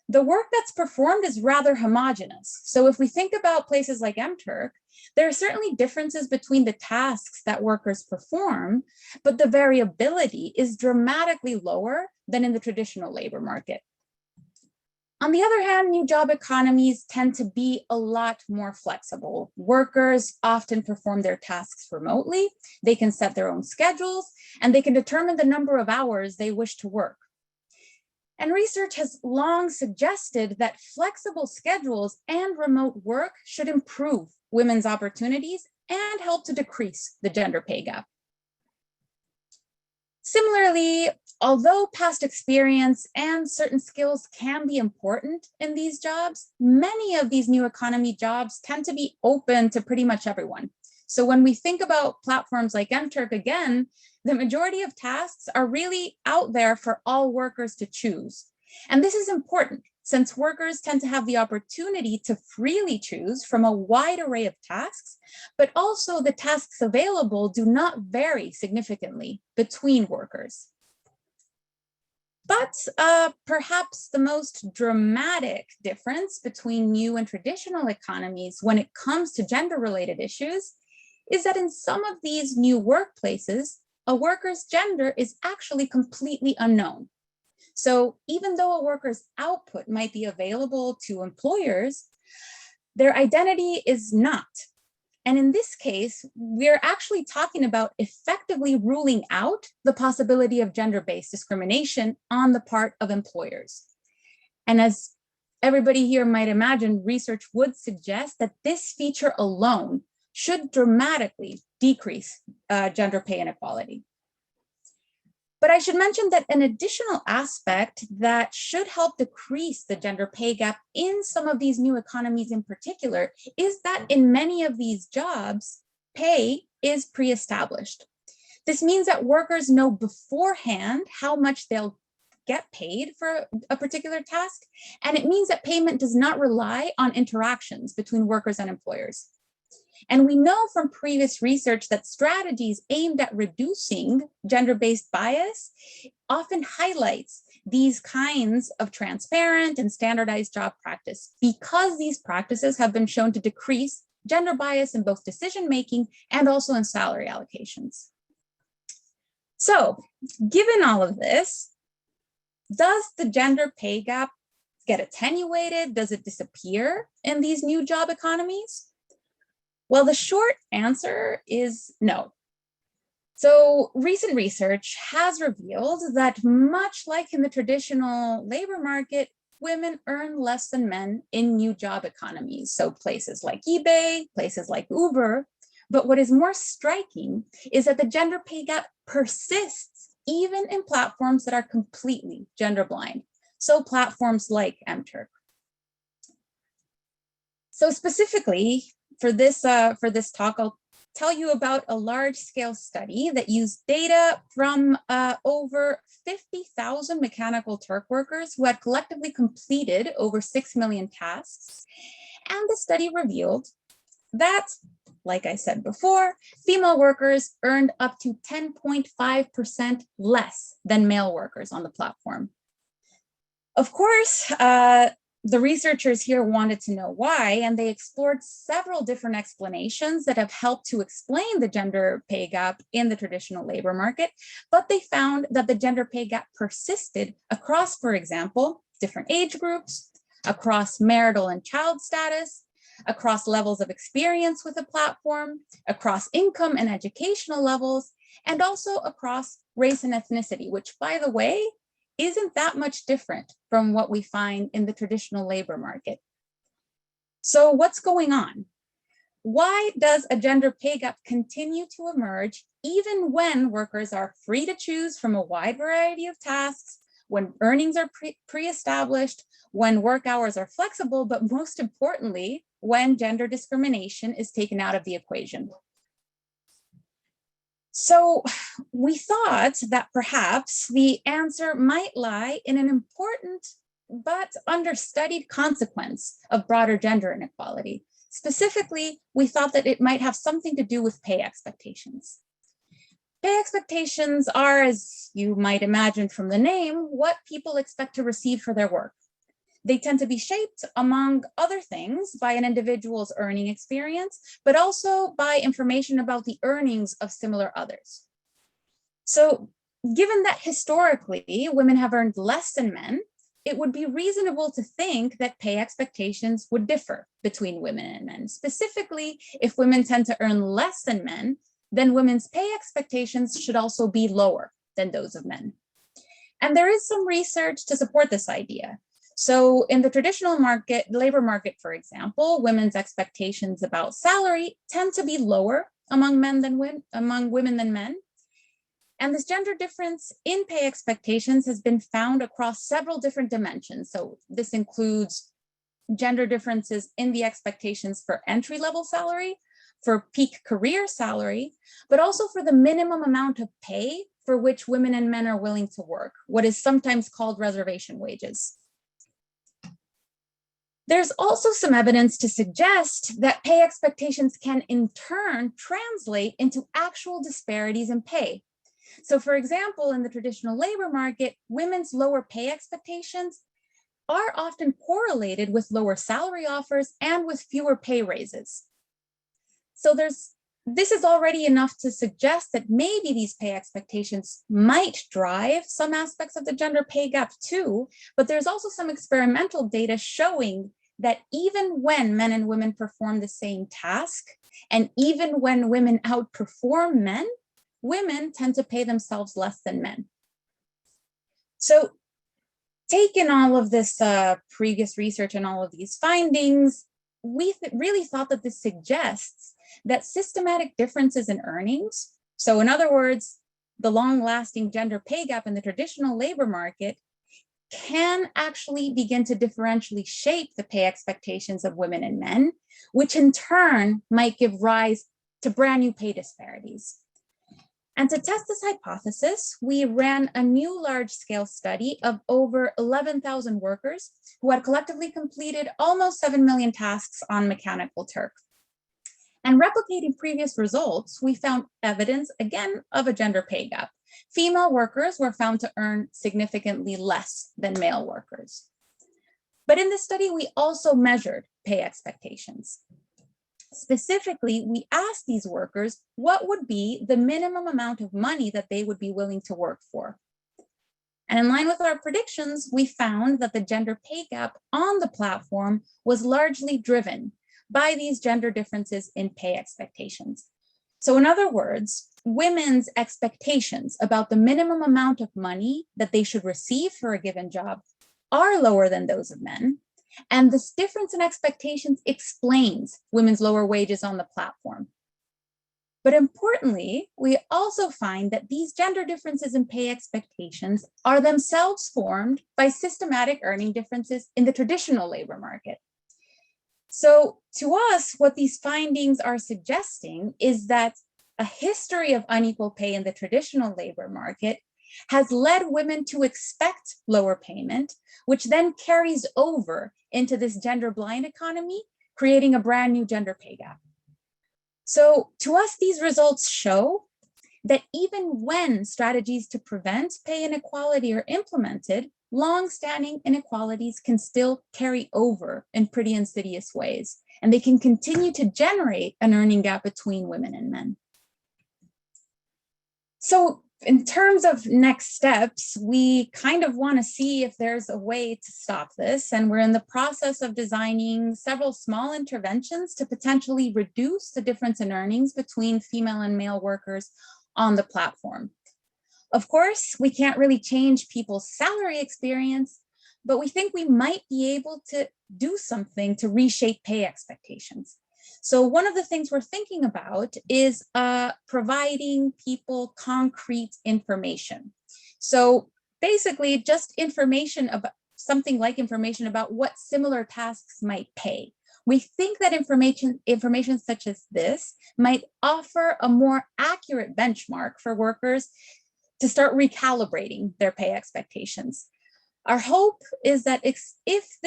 the work that's performed is rather homogeneous. So if we think about places like mTurk, there are certainly differences between the tasks that workers perform, but the variability is dramatically lower than in the traditional labor market. On the other hand, new job economies tend to be a lot more flexible. Workers often perform their tasks remotely. They can set their own schedules, and they can determine the number of hours they wish to work. And research has long suggested that flexible schedules and remote work should improve women's opportunities and help to decrease the gender pay gap. Similarly, although past experience and certain skills can be important in these jobs, many of these new economy jobs tend to be open to pretty much everyone. So when we think about platforms like MTurk again, the majority of tasks are really out there for all workers to choose. And this is important since workers tend to have the opportunity to freely choose from a wide array of tasks, but also the tasks available do not vary significantly between workers. But perhaps the most dramatic difference between new and traditional economies when it comes to gender-related issues is that in some of these new workplaces, a worker's gender is actually completely unknown. So even though a worker's output might be available to employers, their identity is not. And in this case, we're actually talking about effectively ruling out the possibility of gender-based discrimination on the part of employers. And as everybody here might imagine, research would suggest that this feature alone should dramatically decrease gender pay inequality. But I should mention that an additional aspect that should help decrease the gender pay gap in some of these new economies in particular is that in many of these jobs, pay is pre-established. This means that workers know beforehand how much they'll get paid for a particular task, and it means that payment does not rely on interactions between workers and employers. And we know from previous research that strategies aimed at reducing gender-based bias often highlights these kinds of transparent and standardized job practice because these practices have been shown to decrease gender bias in both decision-making and also in salary allocations. So, given all of this, does the gender pay gap get attenuated? Does it disappear in these new job economies? Well, the short answer is no. So recent research has revealed that much like in the traditional labor market, women earn less than men in new job economies. So places like eBay, places like Uber. But what is more striking is that the gender pay gap persists even in platforms that are completely gender blind. So platforms like MTurk. So specifically, for this talk, I'll tell you about a large-scale study that used data from over 50,000 mechanical Turk workers who had collectively completed over 6 million tasks. And the study revealed that, like I said before, female workers earned up to 10.5% less than male workers on the platform. Of course, the researchers here wanted to know why, and they explored several different explanations that have helped to explain the gender pay gap in the traditional labor market, but they found that the gender pay gap persisted across, for example, different age groups, across marital and child status, across levels of experience with the platform, across income and educational levels, and also across race and ethnicity, which, by the way, isn't that much different from what we find in the traditional labor market. So what's going on? Why does a gender pay gap continue to emerge even when workers are free to choose from a wide variety of tasks, when earnings are pre-established, when work hours are flexible, but most importantly, when gender discrimination is taken out of the equation? So we thought that perhaps the answer might lie in an important but understudied consequence of broader gender inequality. Specifically, we thought that it might have something to do with pay expectations. Pay expectations are, as you might imagine from the name, what people expect to receive for their work. They tend to be shaped, among other things, by an individual's earning experience, but also by information about the earnings of similar others. So, given that historically women have earned less than men, it would be reasonable to think that pay expectations would differ between women and men. Specifically, if women tend to earn less than men, then women's pay expectations should also be lower than those of men. And there is some research to support this idea. So in the traditional labor market, for example, women's expectations about salary tend to be lower among women than men. And this gender difference in pay expectations has been found across several different dimensions. So this includes gender differences in the expectations for entry-level salary, for peak career salary, but also for the minimum amount of pay for which women and men are willing to work, what is sometimes called reservation wages. There's also some evidence to suggest that pay expectations can in turn translate into actual disparities in pay. So for example, in the traditional labor market, women's lower pay expectations are often correlated with lower salary offers and with fewer pay raises. So this is already enough to suggest that maybe these pay expectations might drive some aspects of the gender pay gap too, but there's also some experimental data showing that even when men and women perform the same task, and even when women outperform men, women tend to pay themselves less than men. So taking all of this previous research and all of these findings, we really thought that this suggests that systematic differences in earnings, so in other words, the long-lasting gender pay gap in the traditional labor market, can actually begin to differentially shape the pay expectations of women and men, which in turn might give rise to brand new pay disparities. And to test this hypothesis, we ran a new large-scale study of over 11,000 workers who had collectively completed almost 7 million tasks on Mechanical Turk. And replicating previous results, we found evidence, again, of a gender pay gap. Female workers were found to earn significantly less than male workers. But in this study, we also measured pay expectations. Specifically, we asked these workers what would be the minimum amount of money that they would be willing to work for. And in line with our predictions, we found that the gender pay gap on the platform was largely driven by these gender differences in pay expectations. So in other words, women's expectations about the minimum amount of money that they should receive for a given job are lower than those of men. And this difference in expectations explains women's lower wages on the platform. But importantly, we also find that these gender differences in pay expectations are themselves formed by systematic earning differences in the traditional labor market. So to us, what these findings are suggesting is that a history of unequal pay in the traditional labor market has led women to expect lower payment, which then carries over into this gender-blind economy, creating a brand new gender pay gap. So to us, these results show that even when strategies to prevent pay inequality are implemented, long-standing inequalities can still carry over in pretty insidious ways, and they can continue to generate an earning gap between women and men. So in terms of next steps, we kind of want to see if there's a way to stop this, and we're in the process of designing several small interventions to potentially reduce the difference in earnings between female and male workers on the platform. Of course, we can't really change people's salary experience, but we think we might be able to do something to reshape pay expectations. So one of the things we're thinking about is providing people concrete information. So basically just information about something like information about what similar tasks might pay. We think that information such as this might offer a more accurate benchmark for workers to start recalibrating their pay expectations. Our hope is that if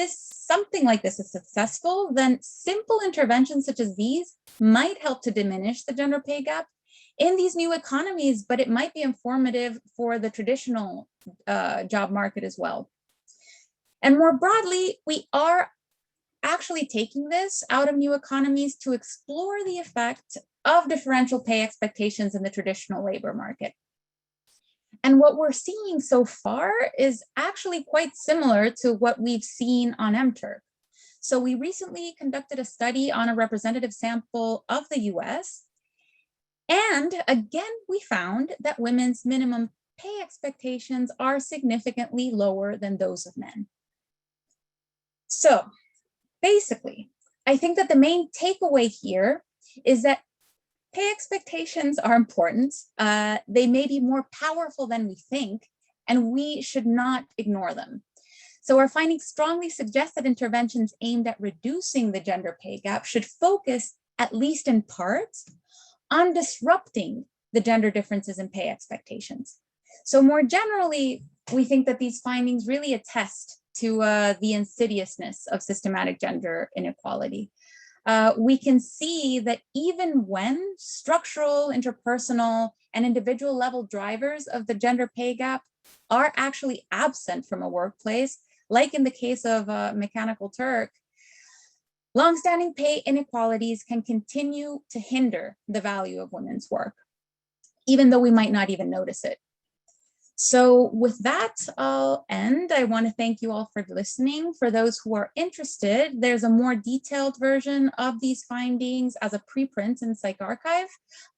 something like this is successful, then simple interventions such as these might help to diminish the gender pay gap in these new economies, but it might be informative for the traditional job market as well. And more broadly, we are actually taking this out of new economies to explore the effect of differential pay expectations in the traditional labor market. And what we're seeing so far is actually quite similar to what we've seen on MTurk. So we recently conducted a study on a representative sample of the US. And again, we found that women's minimum pay expectations are significantly lower than those of men. So basically, I think that the main takeaway here is that pay expectations are important. They may be more powerful than we think, and we should not ignore them. So our findings strongly suggest that interventions aimed at reducing the gender pay gap should focus, at least in part, on disrupting the gender differences in pay expectations. So more generally, we think that these findings really attest to the insidiousness of systematic gender inequality. We can see that even when structural, interpersonal, and individual level drivers of the gender pay gap are actually absent from a workplace, like in the case of Mechanical Turk, longstanding pay inequalities can continue to hinder the value of women's work, even though we might not even notice it. So with that, I'll end. I want to thank you all for listening. For those who are interested, there's a more detailed version of these findings as a preprint in PsycArchive.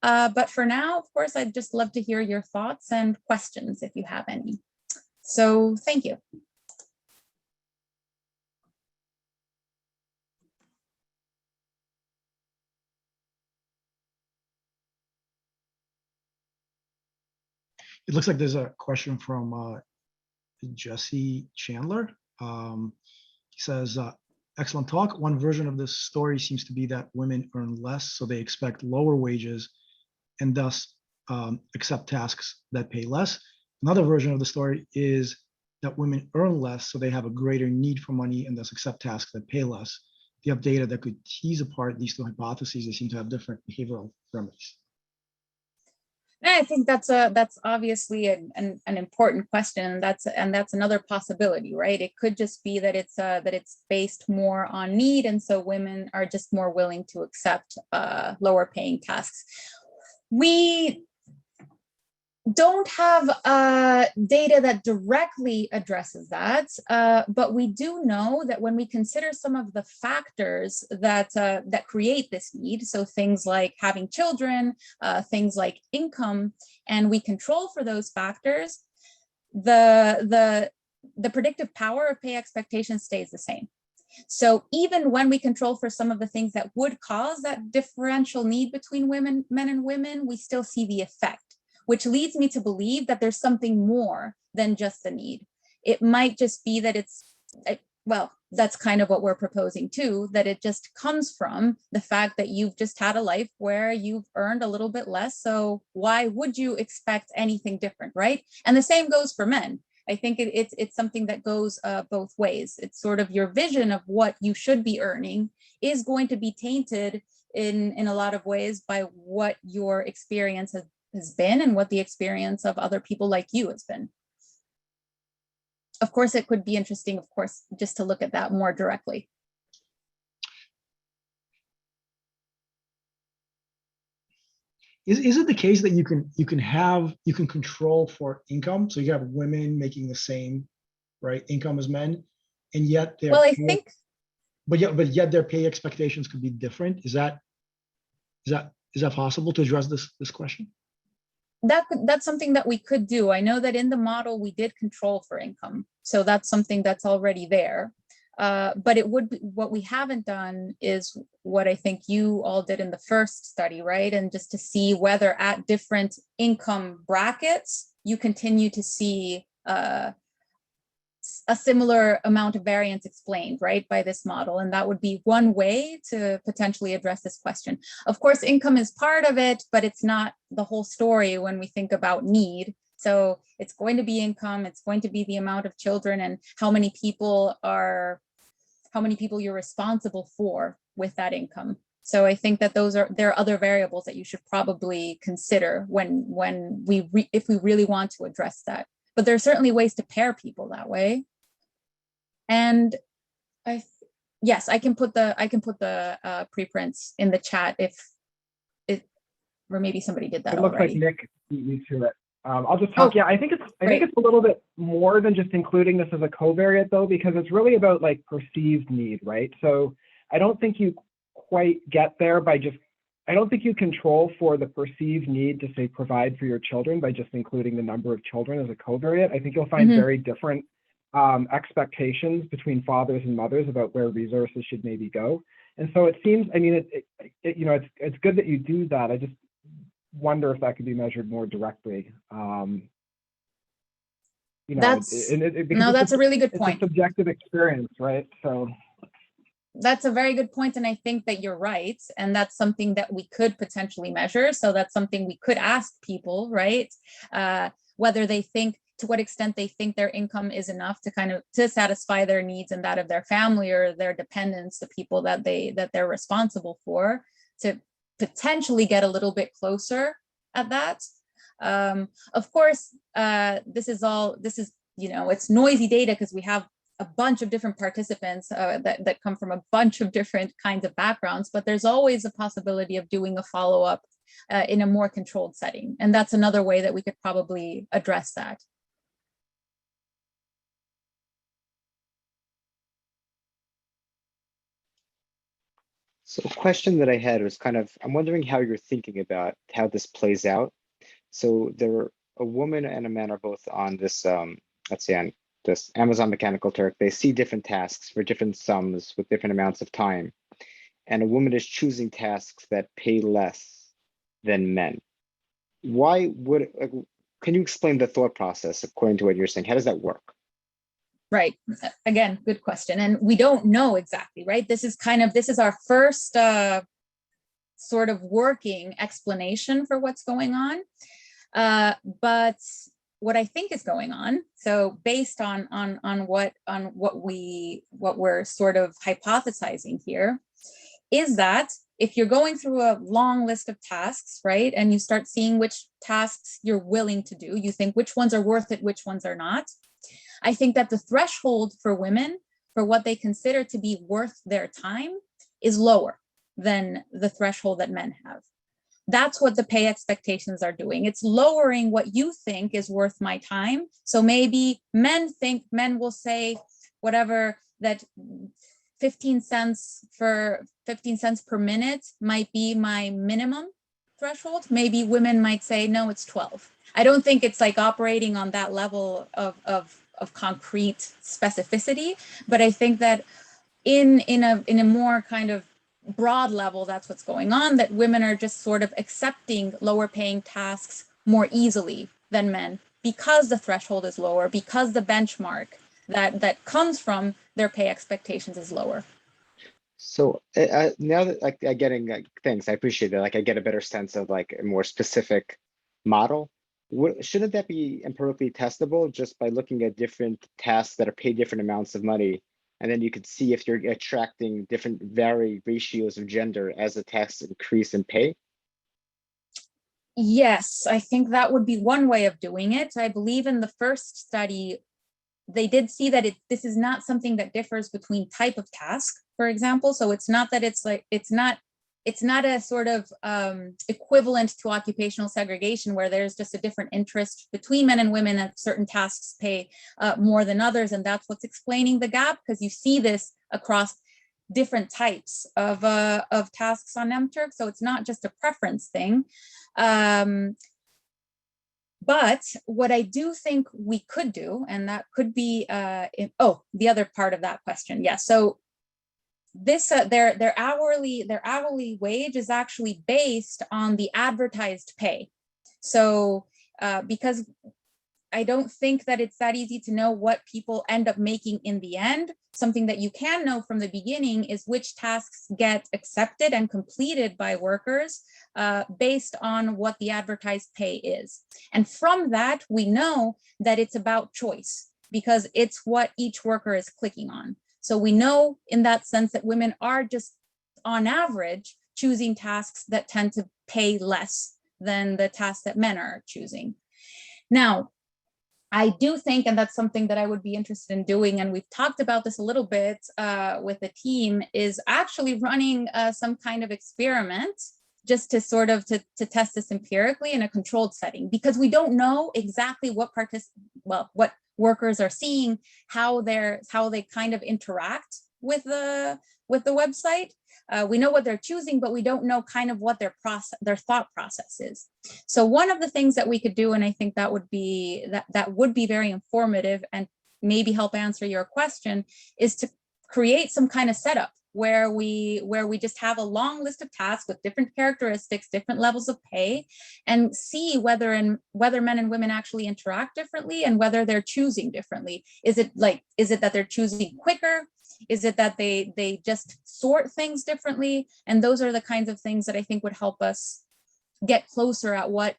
But for now, of course, I'd just love to hear your thoughts and questions if you have any. So thank you. It looks like there's a question from Jesse Chandler. He says, excellent talk. One version of this story seems to be that women earn less, so they expect lower wages and thus accept tasks that pay less. Another version of the story is that women earn less, so they have a greater need for money and thus accept tasks that pay less. Do you have data that could tease apart these two hypotheses? They seem to have different behavioral remedies. I think that's obviously an important question. That's another possibility, right? It could just be that it's based more on need, and so women are just more willing to accept lower paying tasks. We don't have data that directly addresses that, but we do know that when we consider some of the factors that create this need, so things like having children, things like income, and we control for those factors, the predictive power of pay expectations stays the same. So even when we control for some of the things that would cause that differential need between men and women, we still see the effect, which leads me to believe that there's something more than just the need. It might just be that well, that's kind of what we're proposing too, that it just comes from the fact that you've just had a life where you've earned a little bit less. So why would you expect anything different, right? And the same goes for men. I think it's something that goes both ways. It's sort of your vision of what you should be earning is going to be tainted in a lot of ways by what your experience has been and what the experience of other people like you has been. Of course, it could be interesting, of course, just to look at that more directly. Is it the case that you can control for income? So you have women making the same, right, income as men, and yet but yet their pay expectations could be different. Is that possible to address this question? That's something that we could do. I know that in the model we did control for income, so that's something that's already there. But it would be, what we haven't done is what I think you all did in the first study, right? And just to see whether at different income brackets you continue to see a similar amount of variance explained, right, by this model. And that would be one way to potentially address this question. Of course, income is part of it, but it's not the whole story when we think about need. So it's going to be income, it's going to be the amount of children and how many people you're responsible for with that income. So I think that there are other variables that you should probably consider if we really want to address that. But there are certainly ways to pair people that way. And yes, I can put the preprints in the chat or maybe somebody did that already. It looks like Nick beat you to it. I'll just talk. Oh, Yeah, I think it's great. a little bit more than just including this as a covariate though, because it's really about like perceived need, right? So I don't think you quite get there by just, I don't think you control for the perceived need to say provide for your children by just including the number of children as a covariate. I think you'll find very different expectations between fathers and mothers about where resources should maybe go. And so it seems, I mean, you know, it's good that you do that. I just wonder if that could be measured more directly. You know, that's a really good point. It's a subjective experience, right? So that's a very good point, and I think that you're right, and that's something that we could potentially measure. So that's something we could ask people, right? Whether they think, to what extent they think their income is enough to kind of to satisfy their needs and that of their family or their dependents, the people that they're responsible for, to potentially get a little bit closer at that. Of course, this is, you know, it's noisy data because we have a bunch of different participants that come from a bunch of different kinds of backgrounds, but there's always a possibility of doing a follow-up in a more controlled setting. And that's another way that we could probably address that. So a question that I had was kind of, I'm wondering how you're thinking about how this plays out. So a woman and a man are both on this, let's say on this Amazon Mechanical Turk. They see different tasks for different sums with different amounts of time. And a woman is choosing tasks that pay less than men. Why would, can you explain the thought process according to what you're saying? How does that work? Right. Again, good question. And we don't know exactly, right? This is our first sort of working explanation for what's going on. But what I think is going on, so based on what we're sort of hypothesizing here, is that if you're going through a long list of tasks, right, and you start seeing which tasks you're willing to do, you think which ones are worth it, which ones are not. I think that the threshold for women for what they consider to be worth their time is lower than the threshold that men have. That's what the pay expectations are doing. It's lowering what you think is worth my time. So maybe men will say whatever, that 15 cents per minute might be my minimum threshold. Maybe women might say, no, it's 12. I don't think it's like operating on that level of concrete specificity, but I think that in a more kind of broad level, that's what's going on, that women are just sort of accepting lower paying tasks more easily than men because the threshold is lower, because the benchmark that comes from their pay expectations is lower. So now that like I'm getting thanks, I appreciate that. Like I get a better sense of like a more specific model. Shouldn't that be empirically testable just by looking at different tasks that are paid different amounts of money? And then you could see if you're attracting different varied ratios of gender as the tasks increase in pay? Yes, I think that would be one way of doing it. I believe in the first study, they did see that this is not something that differs between type of task, for example. So it's not that it's not a sort of equivalent to occupational segregation where there's just a different interest between men and women and certain tasks pay more than others. And that's what's explaining the gap, because you see this across different types of tasks on MTurk. So it's not just a preference thing. But what I do think we could do, and that could be, the other part of that question. Yeah, so this their hourly wage is actually based on the advertised pay. So because I don't think that it's that easy to know what people end up making in the end, something that you can know from the beginning is which tasks get accepted and completed by workers based on what the advertised pay is. And from that, we know that it's about choice because it's what each worker is clicking on. So we know in that sense that women are just on average choosing tasks that tend to pay less than the tasks that men are choosing. Now, I do think, and that's something that I would be interested in doing, and we've talked about this a little bit with the team, is actually running some kind of experiment just to sort of to test this empirically in a controlled setting, because we don't know exactly what what workers are seeing, how they kind of interact with the website. We know what they're choosing, but we don't know kind of what their thought process is. So one of the things that we could do, and I think that would be very informative and maybe help answer your question, is to create some kind of setup where we just have a long list of tasks with different characteristics, different levels of pay, and see whether men and women actually interact differently and whether they're choosing differently. Is it that they're choosing quicker? Is it that they just sort things differently? And those are the kinds of things that I think would help us get closer at what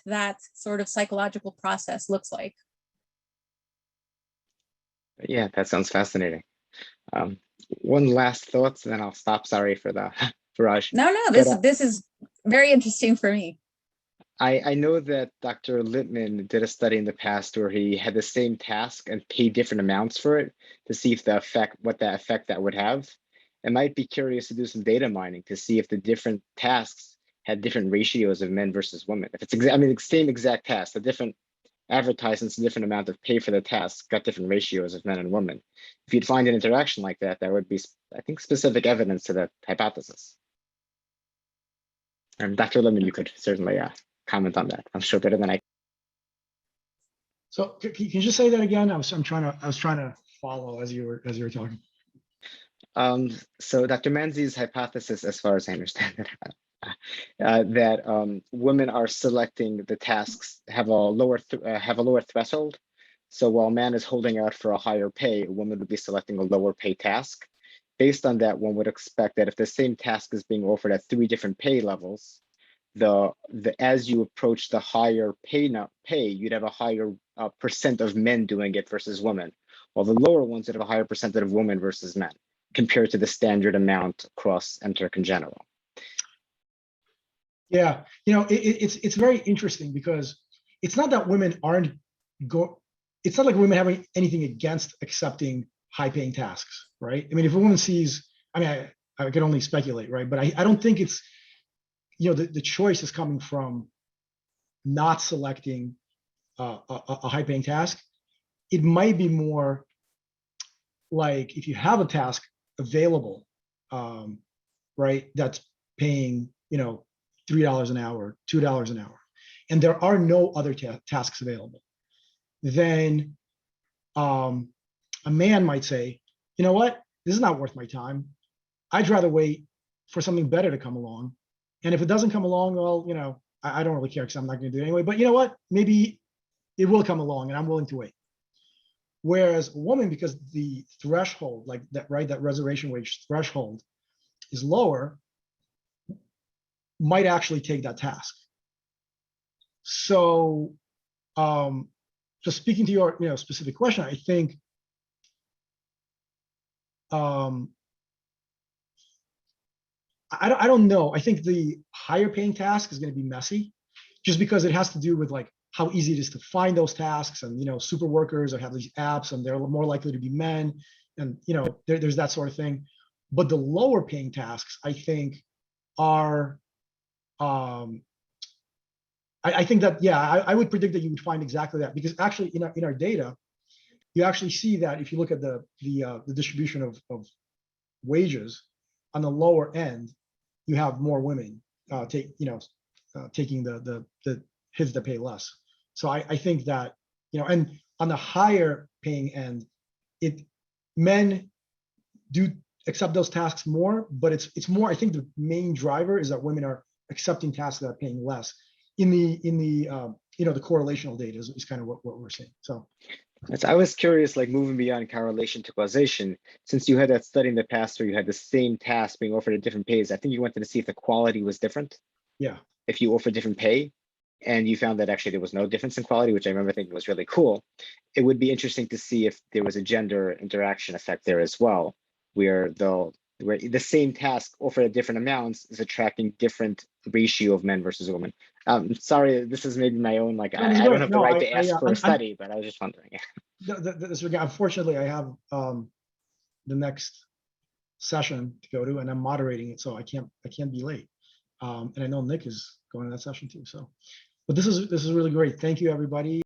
that sort of psychological process looks like. Yeah, that sounds fascinating. One last thought, and then I'll stop. Sorry for the barrage. No, this is very interesting for me. I know that Dr. Littman did a study in the past where he had the same task and paid different amounts for it to see if what that effect that would have. I might be curious to do some data mining to see if the different tasks had different ratios of men versus women. If it's the same exact task, the different advertisements, a different amount of pay for the task got different ratios of men and women. If you'd find an interaction like that, that would be, I think, specific evidence to that hypothesis. And Dr. Littman, you could certainly comment on that. I'm sure better than I. So can you just say that again? I was trying to follow as you were talking. So Dr. Manzi's hypothesis, as far as I understand it, that women are selecting the tasks have a lower threshold. So while a man is holding out for a higher pay, a woman would be selecting a lower pay task. Based on that, one would expect that if the same task is being offered at 3 different pay levels, as you approach the higher pay, you'd have a higher percent of men doing it versus women, while the lower ones would have a higher percentage of women versus men compared to the standard amount across MTurk in general. Yeah, it's very interesting because it's not that women it's not like women having anything against accepting high-paying tasks, right? I mean, if a woman sees, I can only speculate, right? But I don't think it's, the choice is coming from not selecting a high-paying task. It might be more like if you have a task available, right, that's paying, $3 an hour, $2 an hour, and there are no other tasks available, then a man might say, you know what, this is not worth my time. I'd rather wait for something better to come along. And if it doesn't come along, well, I don't really care because I'm not going to do it anyway. But you know what? Maybe it will come along and I'm willing to wait. Whereas a woman, because the threshold, like that, right, that reservation wage threshold is lower, might actually take that task. So just speaking to your specific question, I think I don't know. I think the higher paying task is going to be messy just because it has to do with like how easy it is to find those tasks, and super workers or have these apps and they're more likely to be men, and there's that sort of thing. But the lower paying tasks, I think, are I think that, yeah, I would predict that you would find exactly that, because actually in our data, you actually see that if you look at the distribution of wages on the lower end, you have more women taking the hits that pay less. So I think that, and on the higher paying end, men do accept those tasks more, but it's more, I think the main driver is that women are accepting tasks that are paying less in the the correlational data is kind of what we're seeing. So I was curious, like moving beyond correlation to causation, since you had that study in the past where you had the same task being offered at different pays, I think you wanted to see if the quality was different. Yeah. If you offer different pay, and you found that actually there was no difference in quality, which I remember thinking was really cool. It would be interesting to see if there was a gender interaction effect there as well, where the same task offered at different amounts is attracting different ratio of men versus women. Sorry, this is maybe my own, like, I don't have the right to ask for a study, but I was just wondering. Unfortunately, I have the next session to go to, and I'm moderating it, so I can't be late. And I know Nick is going to that session too. So, but this is really great. Thank you, everybody.